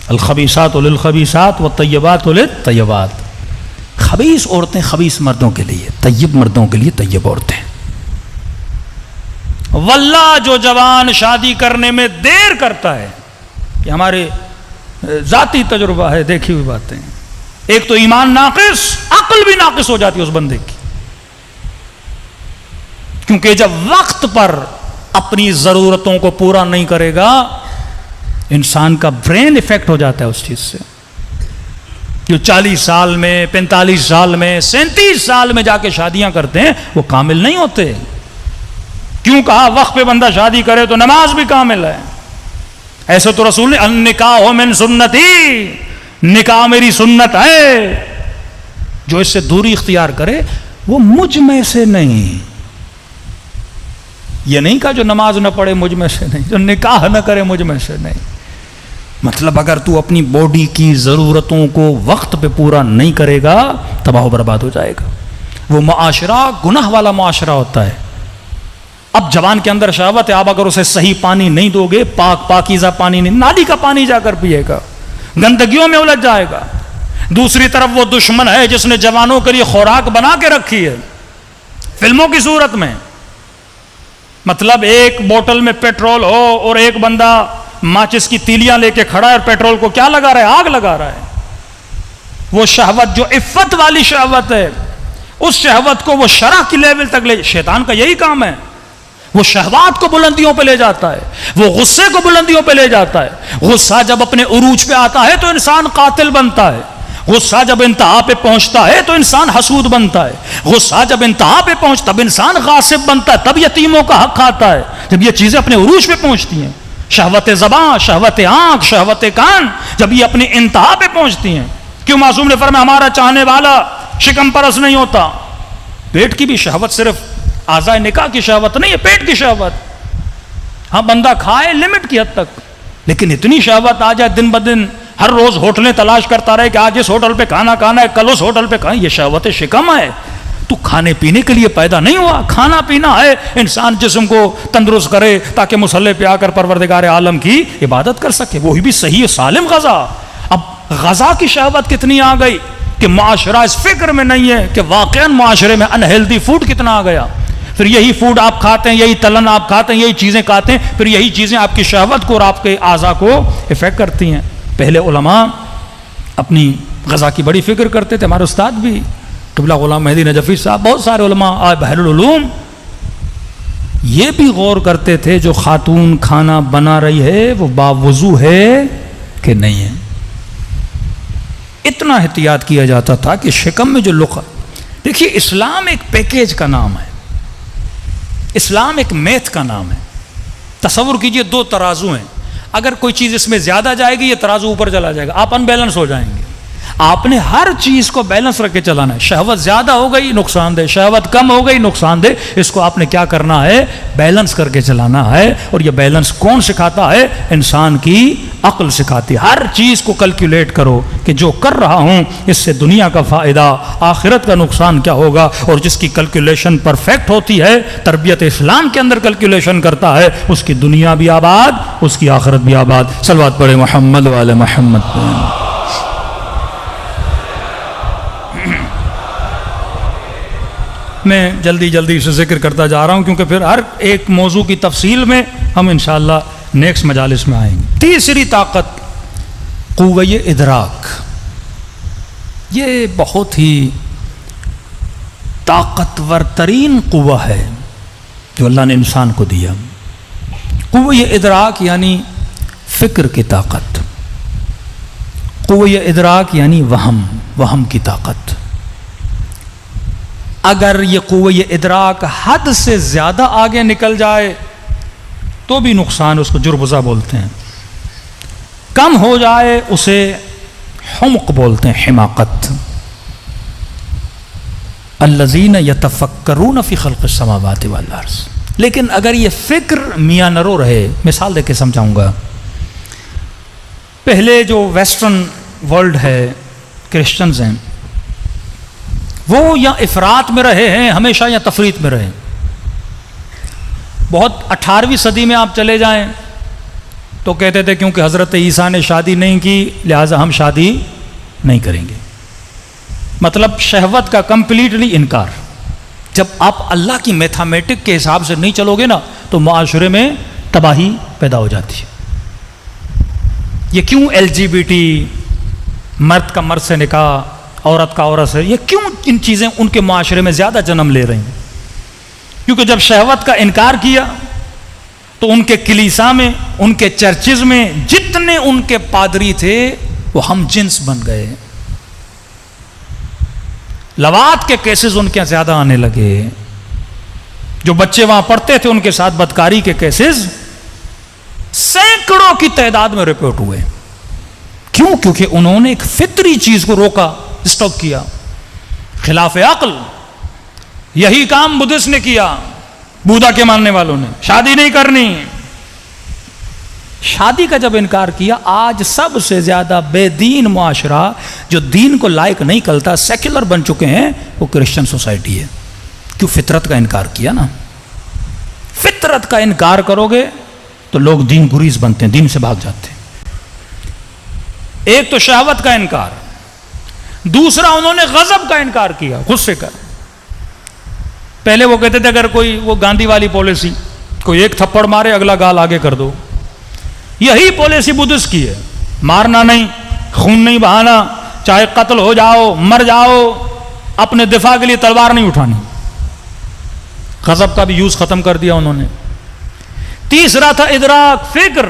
الخبیثات للخبیثات والطیبات للطیبات. خبیث عورتیں خبیث مردوں کے لیے, طیب مردوں کے لیے طیب عورتیں. واللہ جو جوان شادی کرنے میں دیر کرتا ہے, یہ ہمارے ذاتی تجربہ ہے, دیکھی ہوئی باتیں. ایک تو ایمان ناقص, عقل بھی ناقص ہو جاتی ہے اس بندے کی, کیونکہ جب وقت پر اپنی ضرورتوں کو پورا نہیں کرے گا انسان کا برین افیکٹ ہو جاتا ہے اس چیز سے. جو 40 سال میں, 45 سال میں, 37 سال میں جا کے شادیاں کرتے ہیں وہ کامل نہیں ہوتے. کیوں کہا وقت پہ بندہ شادی کرے تو نماز بھی کامل ہے. ایسے تو رسول نے النکاح من سنتی, نکاح میری سنت ہے. جو اس سے دوری اختیار کرے وہ مجھ میں سے نہیں. یہ نہیں کہا جو نماز نہ پڑھے مجھ میں سے نہیں, جو نکاح نہ کرے مجھ میں سے نہیں. مطلب اگر تو اپنی باڈی کی ضرورتوں کو وقت پہ پورا نہیں کرے گا تباہ و برباد ہو جائے گا. وہ معاشرہ گناہ والا معاشرہ ہوتا ہے. اب جوان کے اندر شہوت ہے, آپ اگر اسے صحیح پانی نہیں دو گے, پاکیزہ پانی نہیں, نالی کا پانی جا کر پیے گا, گندگیوں میں الجھ جائے گا. دوسری طرف وہ دشمن ہے جس نے جوانوں کے لیے خوراک بنا کے رکھی ہے فلموں کی صورت میں. مطلب ایک بوتل میں پیٹرول ہو اور ایک بندہ ماچس کی تیلیاں لے کے کھڑا ہے اور پیٹرول کو کیا لگا رہا ہے, آگ لگا رہا ہے. وہ شہوت جو عفت والی شہوت ہے, اس شہوت کو وہ شرح کی لیول تک لے, شیطان کا یہی کام ہے. وہ شہوات کو بلندیوں پہ لے جاتا ہے, وہ غصے کو بلندیوں پہ لے جاتا ہے. غصہ جب اپنے عروج پہ آتا ہے تو انسان قاتل بنتا ہے. غصہ جب انتہا پہ پہنچتا ہے تو انسان حسود بنتا ہے. غصہ جب انتہا پہ پہنچتا تب انسان غاصب بنتا ہے, تب یتیموں کا حق کھاتا ہے, جب یہ چیزیں اپنے عروج پہ پہنچتی ہیں. شہوت زبان, شہوت آنکھ, شہوت کان جب یہ اپنی انتہا پہ پہنچتی ہیں. کیوں معصوم نے فرمایا ہمارا چاہنے والا شکم پرست نہیں ہوتا. پیٹ کی بھی شہوت صرف اعضاء نکاح کی شہوت نہیں ہے, پیٹ کی شہوت. ہاں بندہ کھائے لمٹ کی حد تک, لیکن اتنی شہوت آ جائے دن بدن ہر روز ہوٹلیں تلاش کرتا رہے کہ آج اس ہوٹل پہ کھانا کھانا ہے, کل اس ہوٹل پہ کھانا, یہ شہوت شکم ہے. تو کھانے پینے کے لیے پیدا نہیں ہوا, کھانا پینا ہے انسان جسم کو تندرست کرے تاکہ مصلی پہ آ کر پروردگار عالم کی عبادت کر سکے, وہی بھی صحیح سالم غذا. اب غذا کی شہوت کتنی آ گئی کہ معاشرہ اس فکر میں نہیں ہے کہ واقعاً معاشرے میں انہیلدی فوڈ کتنا آ گیا. پھر یہی فوڈ آپ کھاتے ہیں, یہی تلن آپ کھاتے ہیں, یہی چیزیں کھاتے ہیں, پھر یہی چیزیں آپ کی شہوت کو اور آپ کے اعضاء کو افیکٹ کرتی ہیں. پہلے علماء اپنی غذا کی بڑی فکر کرتے تھے, ہمارے استاد بھی قبلہ غلام مہدی نجفی صاحب, بہت سارے علماء بحر العلوم یہ بھی غور کرتے تھے جو خاتون کھانا بنا رہی ہے وہ باوضو ہے کہ نہیں ہے. اتنا احتیاط کیا جاتا تھا کہ شکم میں جو دیکھیے اسلام ایک پیکیج کا نام ہے, اسلام ایک میتھ کا نام ہے. تصور کیجئے دو ترازو ہیں, اگر کوئی چیز اس میں زیادہ جائے گی یہ ترازو اوپر چلا جائے گا, آپ ان بیلنس ہو جائیں گے. آپ نے ہر چیز کو بیلنس رکھ کے چلانا ہے. شہوت زیادہ ہو گئی نقصان دہ, شہوت کم ہو گئی نقصان دہ, اس کو آپ نے کیا کرنا ہے, بیلنس کر کے چلانا ہے. اور یہ بیلنس کون سکھاتا ہے, انسان کی عقل سکھاتی ہے. ہر چیز کو کیلکولیٹ کرو کہ جو کر رہا ہوں اس سے دنیا کا فائدہ آخرت کا نقصان کیا ہوگا. اور جس کی کیلکولیشن پرفیکٹ ہوتی ہے, تربیت اسلام کے اندر کیلکولیشن کرتا ہے, اس کی دنیا بھی آباد, اس کی آخرت بھی آباد. صلوات پڑھے محمد والے محمد. میں جلدی سے ذکر کرتا جا رہا ہوں کیونکہ پھر ہر ایک موضوع کی تفصیل میں ہم انشاءاللہ نیکسٹ مجالس میں آئیں گے. تیسری طاقت قوہ ادراک. یہ بہت ہی طاقتور ترین قوہ ہے جو اللہ نے انسان کو دیا. قوہ ادراک یعنی فکر کی طاقت. قوہ ادراک یعنی وہم کی طاقت. اگر یہ قوہ ادراک حد سے زیادہ آگے نکل جائے تو بھی نقصان, اس کو جربزہ بولتے ہیں. کم ہو جائے اسے حمق بولتے ہیں, حماقت. الذین یتفکرون فی خلق السماوات والارض. لیکن اگر یہ فکر میاں نرو رہے, مثال دے کے سمجھاؤں گا. پہلے جو ویسٹرن ورلڈ ہے, کرسچنز ہیں, وہ یا افراط میں رہے ہیں ہمیشہ یا تفریط میں رہے. بہت 18ویں صدی میں آپ چلے جائیں تو کہتے تھے کیونکہ حضرت عیسیٰ نے شادی نہیں کی لہٰذا ہم شادی نہیں کریں گے. مطلب شہوت کا کمپلیٹلی انکار. جب آپ اللہ کی میتھمیٹک کے حساب سے نہیں چلو گے نا تو معاشرے میں تباہی پیدا ہو جاتی ہے. یہ کیوں LGBT, مرد کا مرد سے نکاح, عورت کا عورت سے, یہ کیوں ان چیزیں ان کے معاشرے میں زیادہ جنم لے رہی ہیں؟ کیونکہ جب شہوت کا انکار کیا تو ان کے کلیسا میں, ان کے چرچز میں جتنے ان کے پادری تھے وہ ہم جنس بن گئے. لواط کے کیسز ان کے زیادہ آنے لگے. جو بچے وہاں پڑھتے تھے ان کے ساتھ بدکاری کے کیسز سینکڑوں کی تعداد میں رپورٹ ہوئے. کیوں؟ کیونکہ انہوں نے ایک فطری چیز کو روکا, اسٹاپ کیا, خلاف عقل. یہی کام بدھسٹ نے کیا, بودا کے ماننے والوں نے. شادی نہیں کرنی. شادی کا جب انکار کیا, آج سب سے زیادہ بے دین معاشرہ جو دین کو لائق نہیں کرتا, سیکولر بن چکے ہیں, وہ کرسچن سوسائٹی ہے. کیوں؟ فطرت کا انکار کیا نا. فطرت کا انکار کرو گے تو لوگ دین گریز بنتے ہیں, دین سے بھاگ جاتے ہیں. ایک تو شہوت کا انکار, دوسرا انہوں نے غضب کا انکار کیا, غصے کا. پہلے وہ کہتے تھے اگر کوئی, وہ گاندھی والی پالیسی, کوئی ایک تھپڑ مارے اگلا گال آگے کر دو. یہی پالیسی بدھسٹ کی ہے, مارنا نہیں, خون نہیں بہانا, چاہے قتل ہو جاؤ, مر جاؤ, اپنے دفاع کے لیے تلوار نہیں اٹھانی. غضب کا بھی یوز ختم کر دیا انہوں نے. تیسرا تھا ادراک, فکر.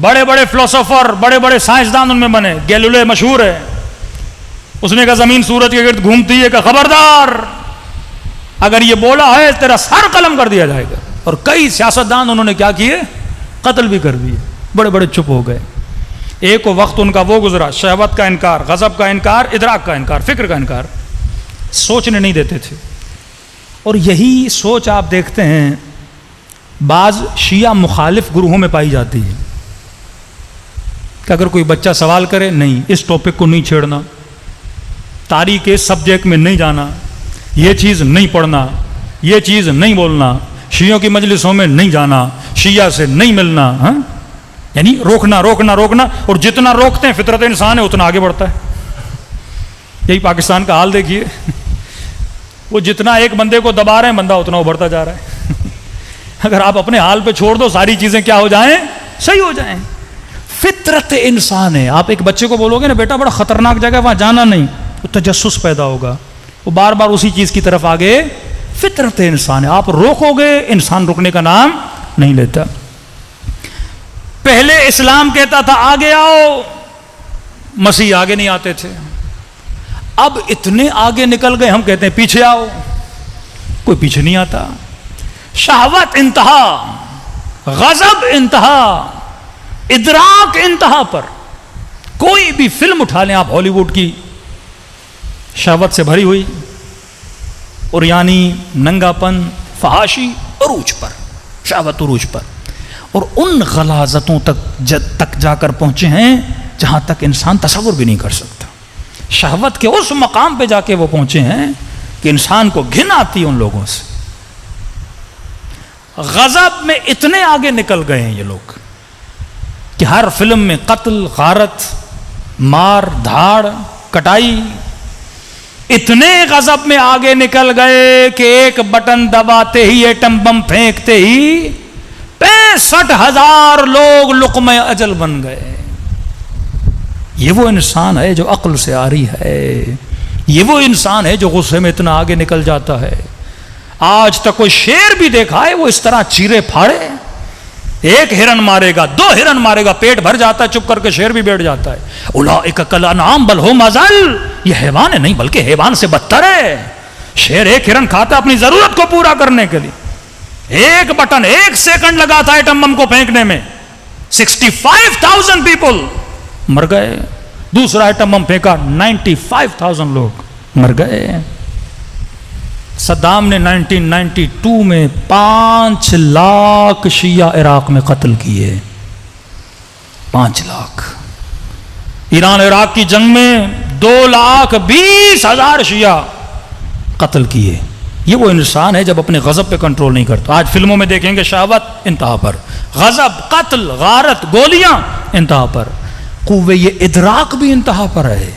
بڑے بڑے فلسفر, بڑے بڑے سائنسدان ان میں بنے. گیلیلیو مشہور ہے, اس نے کہا زمین سورج کے گرد گھومتی ہے, کہ خبردار اگر یہ بولا ہے تیرا سر قلم کر دیا جائے گا. اور کئی سیاستدان انہوں نے کیا کیے, قتل بھی کر دیے. بڑے بڑے چپ ہو گئے. ایک وقت ان کا وہ گزرا, شہوت کا انکار, غضب کا انکار, ادراک کا انکار, فکر کا انکار. سوچنے نہیں دیتے تھے. اور یہی سوچ آپ دیکھتے ہیں بعض شیعہ مخالف گروہوں میں پائی جاتی ہے کہ اگر کوئی بچہ سوال کرے, نہیں اس ٹاپک کو نہیں چھیڑنا, تاریخ کے سبجیکٹ میں نہیں جانا, یہ چیز نہیں پڑھنا, یہ چیز نہیں بولنا, شیعوں کی مجلسوں میں نہیں جانا, شیعہ سے نہیں ملنا. ہاں, یعنی روکنا روکنا روکنا. اور جتنا روکتے ہیں, فطرت انسان ہے, اتنا آگے بڑھتا ہے. یہی پاکستان کا حال دیکھیے, وہ جتنا ایک بندے کو دبا رہے ہیں, بندہ اتنا ابھرتا جا رہا ہے. اگر آپ اپنے حال پہ چھوڑ دو, ساری چیزیں کیا ہو جائیں, صحیح ہو جائیں. فطرت انسان ہے. آپ ایک بچے کو بولو گے نا, بیٹا بڑا خطرناک جگہ وہاں جانا نہیں, وہ تجسس پیدا ہوگا, وہ بار بار اسی چیز کی طرف آگے. فطرت انسان ہے. آپ روکو گے, انسان رکنے کا نام نہیں لیتا. پہلے اسلام کہتا تھا آگے آؤ, مسیح آگے نہیں آتے تھے. اب اتنے آگے نکل گئے, ہم کہتے ہیں پیچھے آؤ, کوئی پیچھے نہیں آتا. شہوت انتہا, غضب انتہا, ادراک انتہا پر. کوئی بھی فلم اٹھا لیں آپ ہالی ووڈ کی, شہوت سے بھری ہوئی, اور یعنی ننگا پن, فحاشی عروج پر, شہوت عروج پر. اور ان غلاظتوں تک جا کر پہنچے ہیں جہاں تک انسان تصور بھی نہیں کر سکتا. شہوت کے اس مقام پہ جا کے وہ پہنچے ہیں کہ انسان کو گھن آتی ان لوگوں سے. غضب میں اتنے آگے نکل گئے ہیں یہ لوگ کہ ہر فلم میں قتل، غارت، مار دھاڑ، کٹائی. اتنے غضب میں آگے نکل گئے کہ ایک بٹن دباتے ہی، ایٹم بم پھینکتے ہی 65,000 لوگ لقمہ اجل بن گئے. یہ وہ انسان ہے جو عقل سے عاری ہے. یہ وہ انسان ہے جو غصے میں اتنا آگے نکل جاتا ہے. آج تک کوئی شیر بھی دیکھا ہے وہ اس طرح چیرے پھاڑے؟ ایک ہرن مارے گا، 2 ہرن مارے گا، پیٹ بھر جاتا ہے، چپ کر کے شیر بھی بیٹھ جاتا ہے. اولئک کالانعام بل ھم اضل. یہ حیوان ہے نہیں بلکہ حیوان سے بدتر ہے. شیر ایک ہرن کھاتا اپنی ضرورت کو پورا کرنے کے لیے. ایک بٹن 1 سیکنڈ لگا تھا ایٹم بم کو پھینکنے میں، 65,000 پیپل مر گئے. دوسرا ایٹم بم پھینکا، 95,000 لوگ مر گئے. صدام نے 1992 میں 5 لاکھ شیعہ عراق میں قتل کیے. 5 لاکھ. ایران عراق کی جنگ میں 2,20,000 شیعہ قتل کیے. یہ وہ انسان ہے جب اپنے غضب پہ کنٹرول نہیں کرتا. آج فلموں میں دیکھیں گے شہوت انتہا پر، غضب، قتل، غارت، گولیاں انتہا پر، قوہ ادراک بھی انتہا پر ہے.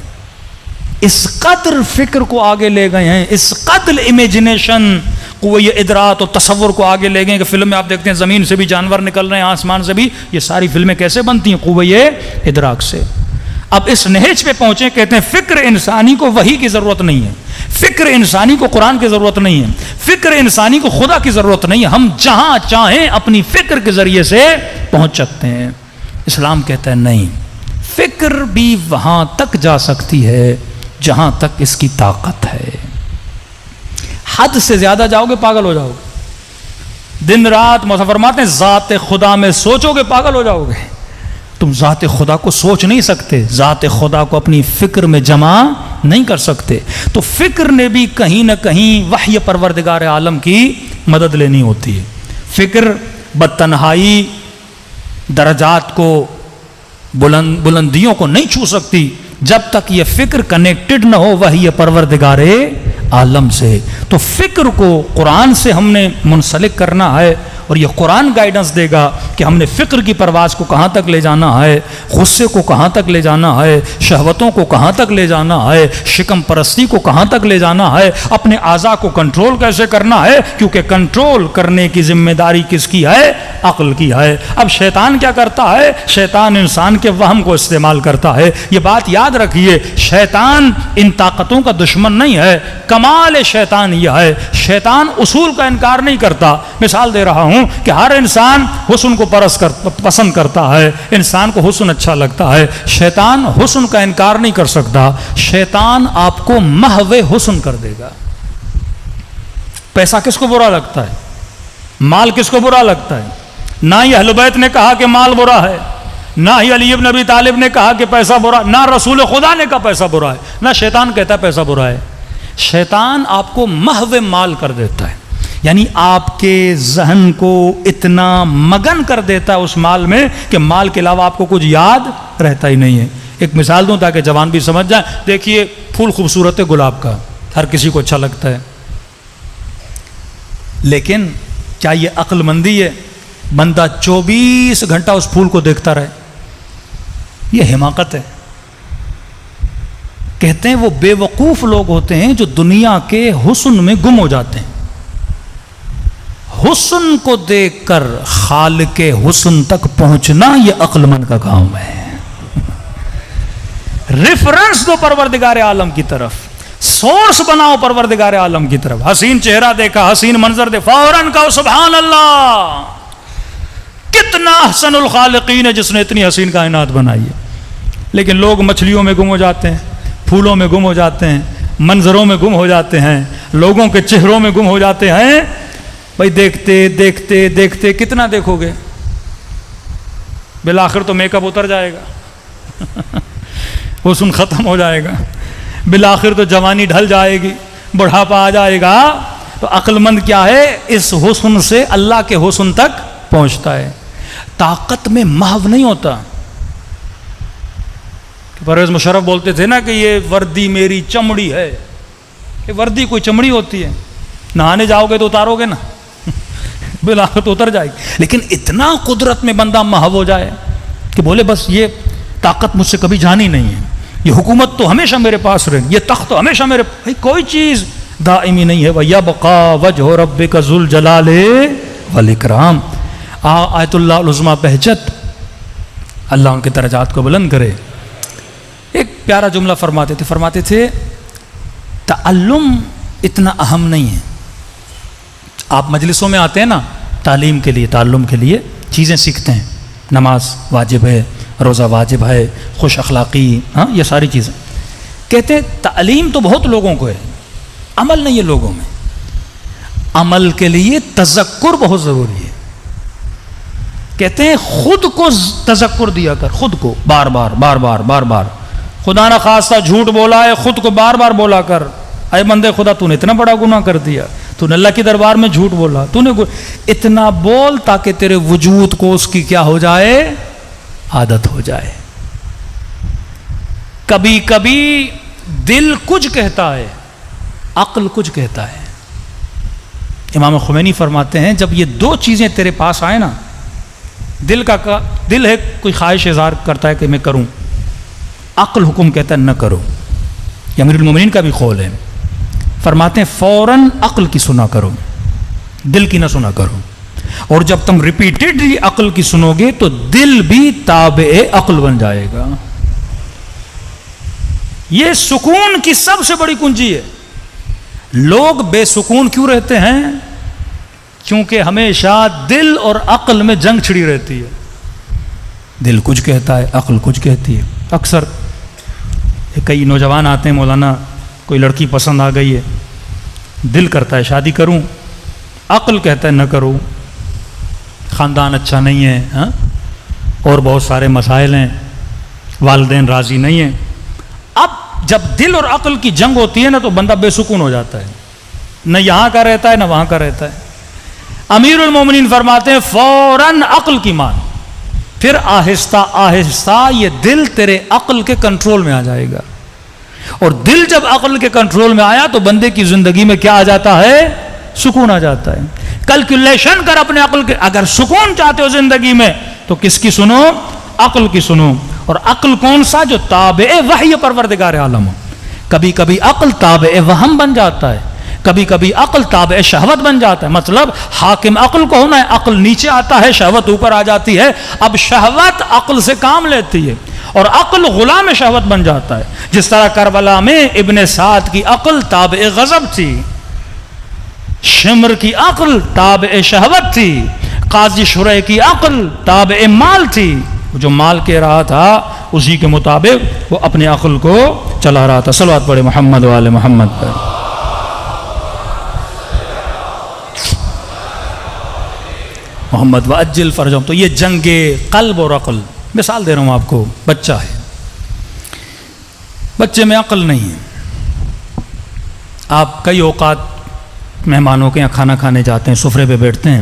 اس قدر فکر کو آگے لے گئے ہیں، اس قدر امیجنیشن، قوہ ادراک اور تصور کو آگے لے گئے کہ فلم میں آپ دیکھتے ہیں زمین سے بھی جانور نکل رہے ہیں، آسمان سے بھی. یہ ساری فلمیں کیسے بنتی ہیں؟ قوہ ادراک سے. اب اس نہج پہ پہنچے، کہتے ہیں فکر انسانی کو وحی کی ضرورت نہیں ہے، فکر انسانی کو قرآن کی ضرورت نہیں ہے، فکر انسانی کو خدا کی ضرورت نہیں ہے. ہم جہاں چاہیں اپنی فکر کے ذریعے سے پہنچ سکتے ہیں. اسلام کہتا ہے نہیں، فکر بھی وہاں تک جا سکتی ہے جہاں تک اس کی طاقت ہے. حد سے زیادہ جاؤ گے پاگل ہو جاؤ گے. دن رات مولانا فرماتے ہیں ذات خدا میں سوچو گے پاگل ہو جاؤ گے. تم ذات خدا کو سوچ نہیں سکتے، ذات خدا کو اپنی فکر میں جمع نہیں کر سکتے. تو فکر نے بھی کہیں نہ کہیں وحی پروردگار عالم کی مدد لینی ہوتی ہے. فکر بدتنہائی درجات کو، بلندیوں کو نہیں چھو سکتی جب تک یہ فکر کنیکٹڈ نہ ہو وحی پروردگار عالم سے. تو فکر کو قرآن سے ہم نے منسلک کرنا ہے اور یہ قرآن گائیڈنس دے گا کہ ہم نے فکر کی پرواز کو کہاں تک لے جانا ہے، غصے کو کہاں تک لے جانا ہے، شہوتوں کو کہاں تک لے جانا ہے، شکم پرستی کو کہاں تک لے جانا ہے، اپنے اعضاء کو کنٹرول کیسے کرنا ہے. کیونکہ کنٹرول کرنے کی ذمہ داری کس کی ہے؟ عقل کی ہے. اب شیطان کیا کرتا ہے؟ شیطان انسان کے وہم کو استعمال کرتا ہے. یہ بات یاد رکھیے، شیطان ان طاقتوں کا دشمن نہیں ہے. کمال شیطان یہ ہے، شیطان اصول کا انکار نہیں کرتا. مثال دے رہا ہوں کہ ہر انسان حسن کو پسند کرتا ہے، انسان کو حسن اچھا لگتا ہے. شیطان حسن کا انکار نہیں کر سکتا. شیطان آپ کو محو حسن کر دے گا. پیسہ کس کو برا لگتا ہے؟ مال کس کو برا لگتا ہے؟ نہ ہی اہل بیت نے کہا کہ مال برا ہے، نہ ہی علی ابن ابی طالب نے کہا کہ پیسہ برا، نہ رسول خدا نے کہا پیسہ برا ہے، نہ شیطان کہتا ہے پیسہ برا ہے. شیطان آپ کو محو مال کر دیتا ہے، یعنی آپ کے ذہن کو اتنا مگن کر دیتا ہے اس مال میں کہ مال کے علاوہ آپ کو کچھ یاد رہتا ہی نہیں ہے. ایک مثال دوں تاکہ جوان بھی سمجھ جائیں. دیکھیے پھول خوبصورت ہے گلاب کا، ہر کسی کو اچھا لگتا ہے، لیکن کیا یہ عقل مندی ہے بندہ 24 گھنٹہ اس پھول کو دیکھتا رہے؟ یہ حماقت ہے. کہتے ہیں وہ بے وقوف لوگ ہوتے ہیں جو دنیا کے حسن میں گم ہو جاتے ہیں. حسن کو دیکھ کر خالق حسن تک پہنچنا یہ عقل مند کا کام ہے. ریفرنس دو پروردگار عالم کی طرف، سورس بناؤ پروردگار عالم کی طرف. حسین چہرہ دیکھا، حسین منظر دے، فوراً کہو سبحان اللہ، کتنا احسن الخالقین ہے جس نے اتنی حسین کائنات بنائی ہے. لیکن لوگ مچھلیوں میں گم ہو جاتے ہیں، پھولوں میں گم ہو جاتے ہیں، منظروں میں گم ہو جاتے ہیں، لوگوں کے چہروں میں گم ہو جاتے ہیں. بھائی دیکھتے دیکھتے دیکھتے کتنا دیکھو گے؟ بالآخر تو میک اپ اتر جائے گا، حسن ختم ہو جائے گا، بالآخر تو جوانی ڈھل جائے گی، بڑھاپا آ جائے گا. تو عقل مند کیا ہے؟ اس حسن سے اللہ کے حسن تک پہنچتا ہے. طاقت میں محو نہیں ہوتا. پرویز مشرف بولتے تھے نا کہ یہ وردی میری چمڑی ہے. کہ وردی کوئی چمڑی ہوتی ہے؟ نہانے جاؤ گے تو اتارو گے نا، بالآخر تو اتر جائے گی. لیکن اتنا قدرت میں بندہ محو ہو جائے کہ بولے بس یہ طاقت مجھ سے کبھی جانی نہیں ہے، یہ حکومت تو ہمیشہ میرے پاس رہے، یہ تخت تو ہمیشہ میرے بھائی کوئی چیز دائمی نہیں ہے. وَيَبْقَى وَجْهُ رَبِّكَ ذُو الْجَلَالِ وَالْإِكْرَامِ. آیت اللہ العظمیٰ بہجت، اللہ ان کے درجات کو بلند کرے. ایک پیارا جملہ فرماتے تھے تعلم اتنا اہم نہیں ہے. آپ مجلسوں میں آتے ہیں نا تعلیم کے لیے، تعلم کے لیے چیزیں سیکھتے ہیں، نماز واجب ہے، روزہ واجب ہے، خوش اخلاقی، ہاں یہ ساری چیزیں. کہتے ہیں تعلیم تو بہت لوگوں کو ہے، عمل نہیں ہے لوگوں میں. عمل کے لیے تذکر بہت ضروری ہے. کہتے ہیں خود کو تذکر دیا کر، خود کو بار بار بار بار بار بار. خدا نہ خواستہ جھوٹ بولا ہے، خود کو بار بار بولا کر، اے بندے خدا تو نے اتنا بڑا گناہ کر دیا، تو نے اللہ کے دربار میں جھوٹ بولا، تو نے اتنا بول تاکہ تیرے وجود کو اس کی کیا ہو جائے، عادت ہو جائے. کبھی کبھی دل کچھ کہتا ہے، عقل کچھ کہتا ہے. امام خمینی فرماتے ہیں جب یہ دو چیزیں تیرے پاس آئے نا، دل ہے کوئی خواہش اظہار کرتا ہے کہ میں کروں، عقل حکم کہتا ہے نہ کرو. یہ امیر المومنین کا بھی قول ہے. فرماتے ہیں فوراً عقل کی سنا کرو، دل کی نہ سنا کرو. اور جب تم ریپیٹڈلی عقل کی سنو گے تو دل بھی تابع عقل بن جائے گا. یہ سکون کی سب سے بڑی کنجی ہے. لوگ بے سکون کیوں رہتے ہیں؟ کیونکہ ہمیشہ دل اور عقل میں جنگ چھڑی رہتی ہے. دل کچھ کہتا ہے، عقل کچھ کہتی ہے. اکثر کئی نوجوان آتے ہیں، مولانا کوئی لڑکی پسند آ گئی ہے، دل کرتا ہے شادی کروں، عقل کہتا ہے نہ کروں، خاندان اچھا نہیں ہے، ہاں اور بہت سارے مسائل ہیں، والدین راضی نہیں ہیں. اب جب دل اور عقل کی جنگ ہوتی ہے نا تو بندہ بے سکون ہو جاتا ہے، نہ یہاں کا رہتا ہے نہ وہاں کا رہتا ہے. امیر المومنین فرماتے ہیں فوراً عقل کی مان، پھر آہستہ آہستہ یہ دل تیرے عقل کے کنٹرول میں آ جائے گا. اور دل جب عقل کے کنٹرول میں آیا تو بندے کی زندگی میں کیا آ جاتا ہے؟ سکون آ جاتا ہے. کیلکولیشن کر اپنے عقل کے، اگر سکون چاہتے ہو زندگی میں تو کس کی سنو؟ عقل کی سنو. اور عقل کون سا؟ جو تابع وحی پروردگار عالم ہو. کبھی کبھی عقل تابع وہم بن جاتا ہے، کبھی کبھی عقل تابع شہوت بن جاتا ہے. مطلب حاکم عقل کو ہونا ہے، عقل نیچے آتا ہے، شہوت اوپر آ جاتی ہے. اب شہوت عقل سے کام لیتی ہے اور عقل غلام شہوت بن جاتا ہے. جس طرح کربلا میں ابن سعد کی عقل تابع غضب تھی، شمر کی عقل تابع شہوت تھی، قاضی شریح کی عقل تابع مال تھی. جو مال کہہ رہا تھا اسی کے مطابق وہ اپنے عقل کو چلا رہا تھا. صلوات پڑھے محمد و آل محمد پر. محمد وعجل فرجہم. تو یہ جنگ قلب اور عقل. مثال دے رہا ہوں آپ کو، بچہ ہے، بچے میں عقل نہیں ہے. آپ کئی اوقات مہمانوں کے یہاں کھانا کھانے جاتے ہیں، سفرے پہ بیٹھتے ہیں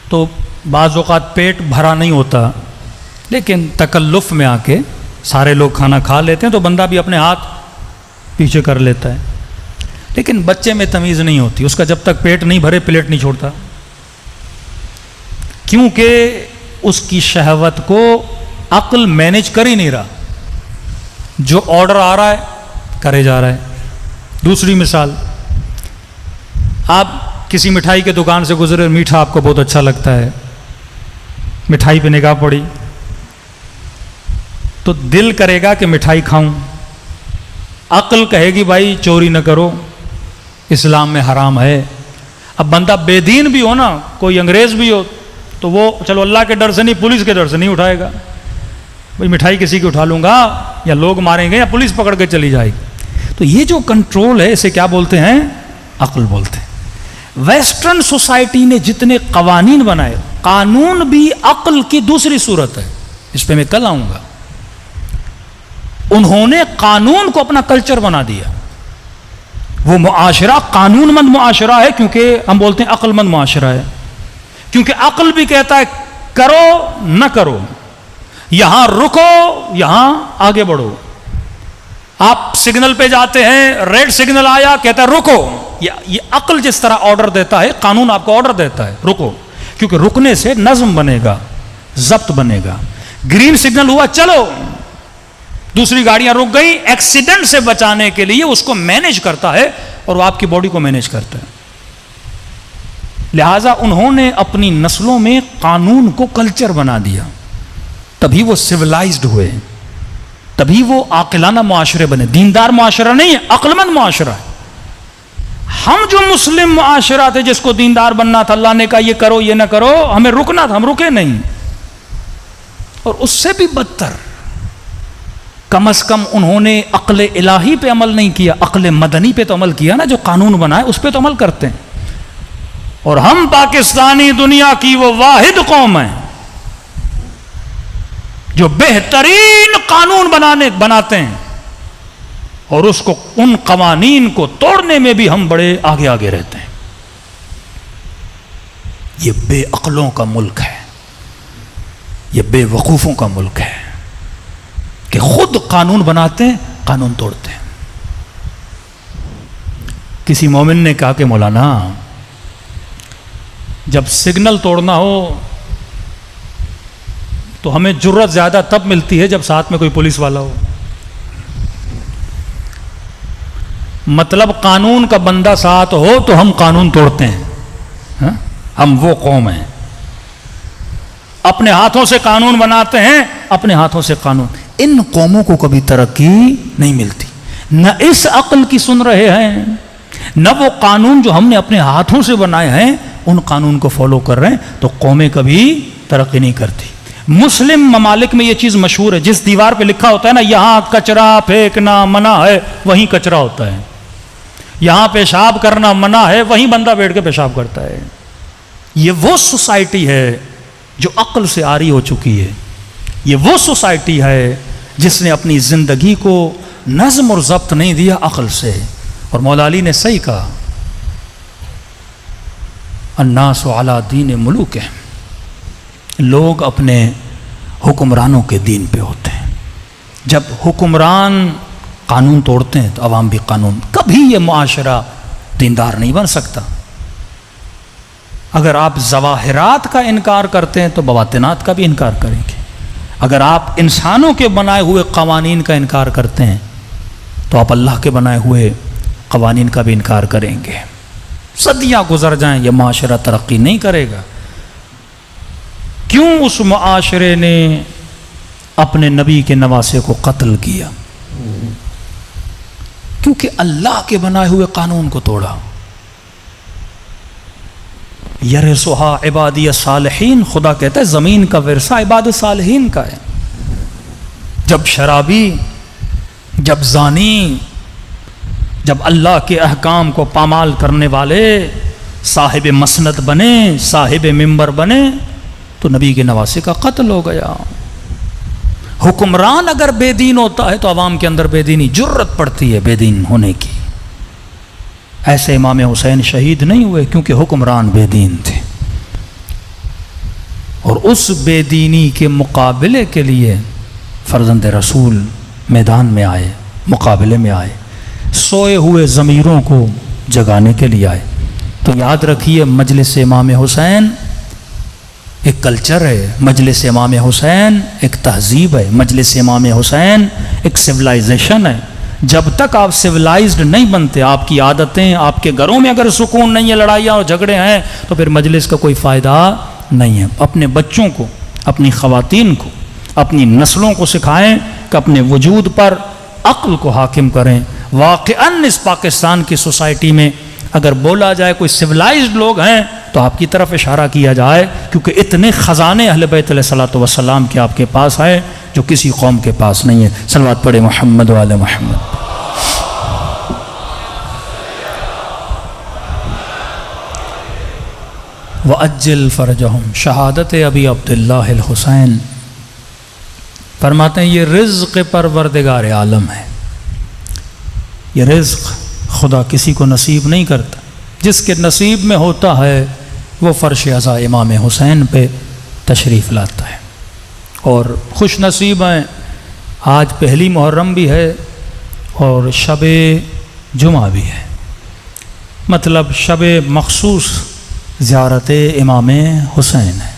تو بعض اوقات پیٹ بھرا نہیں ہوتا، لیکن تکلف میں آ کے سارے لوگ کھانا کھا لیتے ہیں تو بندہ بھی اپنے ہاتھ پیچھے کر لیتا ہے. لیکن بچے میں تمیز نہیں ہوتی، اس کا جب تک پیٹ نہیں بھرے پلیٹ نہیں چھوڑتا، کیونکہ اس کی شہوت کو عقل مینیج کر ہی نہیں رہا. جو آرڈر آ رہا ہے کرے جا رہا ہے. دوسری مثال، آپ کسی مٹھائی کے دکان سے گزرے، میٹھا آپ کو بہت اچھا لگتا ہے، مٹھائی پہ نگاہ پڑی تو دل کرے گا کہ مٹھائی کھاؤں، عقل کہے گی بھائی چوری نہ کرو، اسلام میں حرام ہے. اب بندہ بے دین بھی ہو نا، کوئی انگریز بھی ہو تو وہ چلو اللہ کے ڈر سے نہیں، پولیس کے ڈر سے نہیں اٹھائے گا. بھائی مٹھائی کسی کی اٹھا لوں گا یا لوگ ماریں گے یا پولیس پکڑ کے چلی جائے گی. تو یہ جو کنٹرول ہے اسے کیا بولتے ہیں؟ عقل بولتے ہیں. ویسٹرن سوسائٹی نے جتنے قوانین بنائے، قانون بھی عقل کی دوسری صورت ہے، اس پہ میں کل آؤں گا. انہوں نے قانون کو اپنا کلچر بنا دیا. وہ معاشرہ قانون مند معاشرہ ہے کیونکہ ہم بولتے ہیں عقل مند معاشرہ ہے. کیونکہ عقل بھی کہتا ہے کرو نہ کرو، یہاں رکو یہاں آگے بڑھو. آپ سگنل پہ جاتے ہیں، ریڈ سگنل آیا، کہتا ہے رکو. یہ عقل جس طرح آرڈر دیتا ہے، قانون آپ کو آرڈر دیتا ہے رکو، کیونکہ رکنے سے نظم بنے گا، ضبط بنے گا. گرین سگنل ہوا چلو، دوسری گاڑیاں رک گئی، ایکسیڈنٹ سے بچانے کے لیے اس کو مینیج کرتا ہے اور وہ آپ کی باڈی کو مینیج کرتا ہے. لہذا انہوں نے اپنی نسلوں میں قانون کو کلچر بنا دیا، تبھی وہ سویلائزڈ ہوئے، تبھی وہ عاقلانہ معاشرے بنے. دیندار معاشرہ نہیں ہے، عقل مند معاشرہ ہے. ہم جو مسلم معاشرہ تھے جس کو دیندار بننا تھا، اللہ نے کہا یہ کرو یہ نہ کرو، ہمیں رکنا تھا، ہم رکے نہیں. اور اس سے بھی بدتر، کم از کم انہوں نے عقل الہی پہ عمل نہیں کیا، عقل مدنی پہ تو عمل کیا نا، جو قانون بنائے اس پہ تو عمل کرتے ہیں. اور ہم پاکستانی دنیا کی وہ واحد قوم ہیں جو بہترین قانون بناتے ہیں، اور اس کو ان قوانین کو توڑنے میں بھی ہم بڑے آگے آگے رہتے ہیں. یہ بے عقلوں کا ملک ہے، یہ بے وقوفوں کا ملک ہے کہ خود قانون بناتے ہیں، قانون توڑتے ہیں. کسی مومن نے کہا کہ مولانا جب سگنل توڑنا ہو تو ہمیں جرت زیادہ تب ملتی ہے جب ساتھ میں کوئی پولیس والا ہو. مطلب قانون کا بندہ ساتھ ہو تو ہم قانون توڑتے ہیں. ہم وہ قوم ہیں اپنے ہاتھوں سے قانون بناتے ہیں، اپنے ہاتھوں سے قانون. ان قوموں کو کبھی ترقی نہیں ملتی، نہ اس عقل کی سن رہے ہیں، نہ وہ قانون جو ہم نے اپنے ہاتھوں سے بنائے ہیں ان قانون کو فالو کر رہے ہیں. تو قومیں کبھی ترقی نہیں کرتی. مسلم ممالک میں یہ چیز مشہور ہے، جس دیوار پہ لکھا ہوتا ہے نا یہاں کچرا پھینکنا منع ہے، وہیں کچرا ہوتا ہے. یہاں پیشاب کرنا منع ہے، وہیں بندہ بیٹھ کے پیشاب کرتا ہے. یہ وہ سوسائٹی ہے جو عقل سے عاری ہو چکی ہے. یہ وہ سوسائٹی ہے جس نے اپنی زندگی کو نظم اور ضبط نہیں دیا عقل سے. اور مولا علی نے صحیح کہا، الناس علی دین ملوکہم، لوگ اپنے حکمرانوں کے دین پہ ہوتے ہیں. جب حکمران قانون توڑتے ہیں تو عوام بھی قانون. کبھی یہ معاشرہ دیندار نہیں بن سکتا. اگر آپ ظواہرات کا انکار کرتے ہیں تو بواطنات کا بھی انکار کریں گے. اگر آپ انسانوں کے بنائے ہوئے قوانین کا انکار کرتے ہیں تو آپ اللہ کے بنائے ہوئے قوانین کا بھی انکار کریں گے. صدیاں گزر جائیں یہ معاشرہ ترقی نہیں کرے گا. کیوں اس معاشرے نے اپنے نبی کے نواسے کو قتل کیا؟ کیونکہ اللہ کے بنائے ہوئے قانون کو توڑا. یرثھا عبادی الصالحین، خدا کہتا ہے زمین کا ورثہ عباد صالحین کا ہے. جب شرابی، جب زانی، جب اللہ کے احکام کو پامال کرنے والے صاحب مسند بنے، صاحب منبر بنے، تو نبی کے نواسے کا قتل ہو گیا. حکمران اگر بے دین ہوتا ہے تو عوام کے اندر بے دینی جرت پڑتی ہے بے دین ہونے کی. ایسے امام حسین شہید نہیں ہوئے کیونکہ حکمران بے دین تھے. اور اس بے دینی کے مقابلے کے لیے فرزند رسول میدان میں آئے، مقابلے میں آئے، سوئے ہوئے ضمیروں کو جگانے کے لیے آئے. تو یاد رکھیے مجلس امام حسین ایک کلچر ہے، مجلس امام حسین ایک تہذیب ہے، مجلس امام حسین ایک سویلائزیشن ہے. جب تک آپ سویلائزڈ نہیں بنتے، آپ کی عادتیں، آپ کے گھروں میں اگر سکون نہیں ہے، لڑائیاں اور جھگڑے ہیں، تو پھر مجلس کا کوئی فائدہ نہیں ہے. اپنے بچوں کو، اپنی خواتین کو، اپنی نسلوں کو سکھائیں کہ اپنے وجود پر عقل کو حاکم کریں. واقعاً اس پاکستان کی سوسائٹی میں اگر بولا جائے کوئی سویلائزڈ لوگ ہیں تو آپ کی طرف اشارہ کیا جائے، کیونکہ اتنے خزانے اہل بیت علیہ الصلوۃ والسلام کے آپ کے پاس ہیں جو کسی قوم کے پاس نہیں ہے. صلوات پڑھے محمد و آل محمد. وَأَجِّلْ فَرْجَهُمْ، شہادت ابی عبداللہ الحسین فرماتے ہیں یہ رزق پروردگار عالم ہے. یہ رزق خدا کسی کو نصیب نہیں کرتا. جس کے نصیب میں ہوتا ہے وہ فرش عزا امام حسین پہ تشریف لاتا ہے۔ اور خوش نصیب ہیں، آج پہلی محرم بھی ہے اور شب جمعہ بھی ہے، مطلب شب مخصوص زیارت امام حسین ہے۔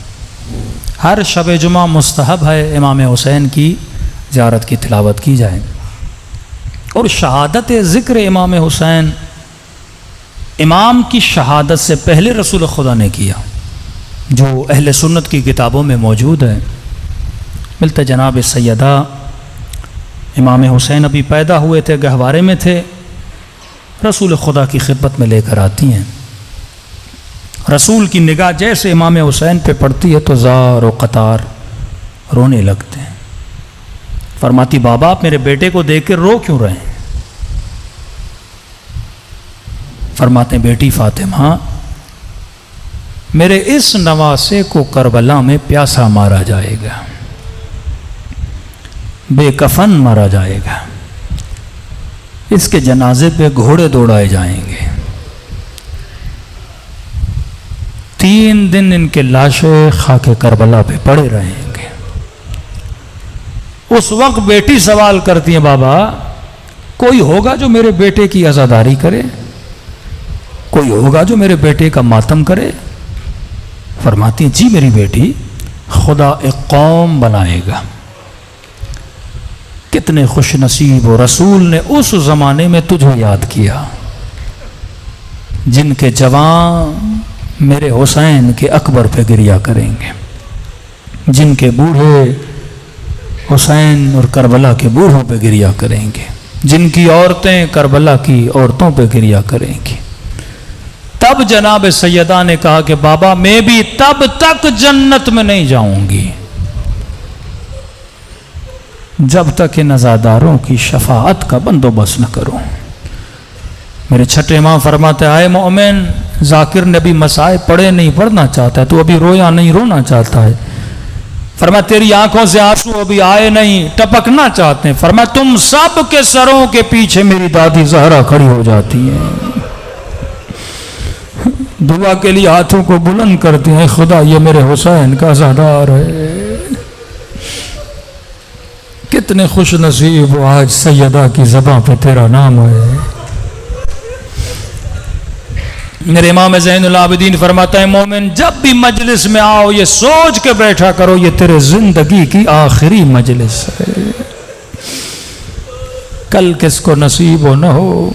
ہر شب جمعہ مستحب ہے امام حسین کی زیارت کی تلاوت کی جائے، اور شہادت ذکر امام حسین امام کی شہادت سے پہلے رسول خدا نے کیا، جو اہل سنت کی کتابوں میں موجود ہے۔ ملتا جناب سیدہ امام حسین ابھی پیدا ہوئے تھے، گہوارے میں تھے، رسول خدا کی خدمت میں لے کر آتی ہیں۔ رسول کی نگاہ جیسے امام حسین پہ پڑتی ہے تو زار و قطار رونے لگتے ہیں۔ فرماتی بابا آپ میرے بیٹے کو دیکھ کے رو کیوں رہے ہیں؟ فرماتے ہیں بیٹی فاطمہ میرے اس نواسے کو کربلا میں پیاسا مارا جائے گا، بے کفن مارا جائے گا، اس کے جنازے پہ گھوڑے دوڑائے جائیں گے، 3 دن ان کے لاشیں خاک کربلا پہ پڑے رہیں گے۔ اس وقت بیٹی سوال کرتی ہیں بابا کوئی ہوگا جو میرے بیٹے کی عزاداری کرے؟ کوئی ہوگا جو میرے بیٹے کا ماتم کرے؟ فرماتی ہیں جی میری بیٹی، خدا ایک قوم بنائے گا۔ کتنے خوش نصیب و رسول نے اس زمانے میں تجھے یاد کیا، جن کے جوان میرے حسین کے اکبر پہ گریہ کریں گے، جن کے بوڑھے حسین اور کربلا کے بوڑھوں پہ گریہ کریں گے، جن کی عورتیں کربلا کی عورتوں پہ گریہ کریں گی۔ تب جناب سیدہ نے کہا کہ بابا میں بھی تب تک جنت میں نہیں جاؤں گی جب تک ان عزاداروں کی شفاعت کا بندوبست نہ کروں۔ میرے چھٹے امام فرماتے آئے مومن، ذاکر نے ابھی مسائل پڑھے نہیں، پڑھنا چاہتا ہے، تو ابھی رویا نہیں، رونا چاہتا ہے۔ فرمایا تیری آنکھوں سے آنسو ابھی آئے نہیں، ٹپکنا چاہتے ہیں۔ فرمایا تم سب کے سروں کے پیچھے میری دادی زہرا کھڑی ہو جاتی ہیں، دعا کے لیے ہاتھوں کو بلند کرتے ہیں، خدا یہ میرے حسین کا عزادار ہے۔ کتنے خوش نصیب ہو آج سیدہ کی زباں پہ تیرا نام ہے۔ میرے امام زین العابدین فرماتا ہے مومن جب بھی مجلس میں آؤ یہ سوچ کے بیٹھا کرو یہ تیرے زندگی کی آخری مجلس ہے، کل کس کو نصیب ہو نہ ہو۔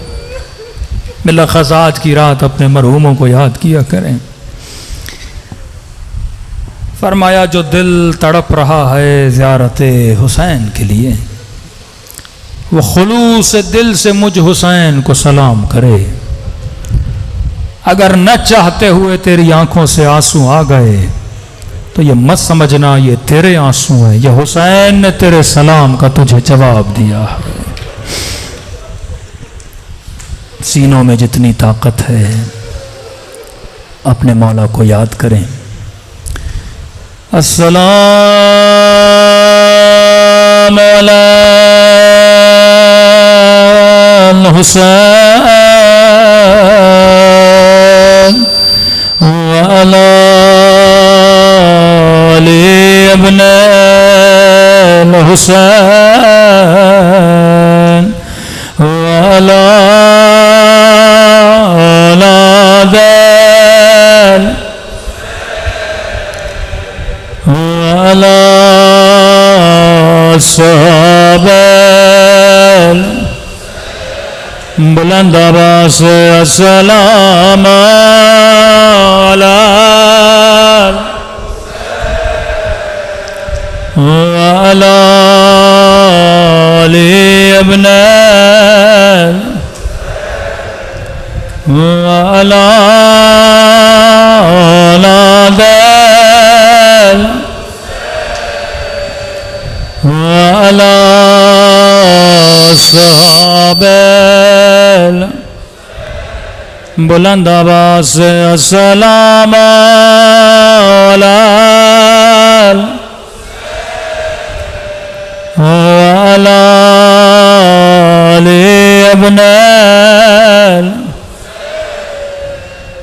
بلخص آج کی رات اپنے مرحوموں کو یاد کیا کریں۔ فرمایا جو دل تڑپ رہا ہے زیارت حسین کے لیے وہ خلوص دل سے مجھ حسین کو سلام کرے، اگر نہ چاہتے ہوئے تیری آنکھوں سے آنسو آ گئے تو یہ مت سمجھنا یہ تیرے آنسو ہیں، یہ حسین نے تیرے سلام کا تجھے جواب دیا ہے۔ سینوں میں جتنی طاقت ہے اپنے مولا کو یاد کریں۔ السلام علی الحسین وعلی علی ابن الحسین وعلی بلند آواز سے السلام علی وعلی علی ابن وعلی وعلی صحابہ بلند آواز سے السلام علی وعلی علی ابن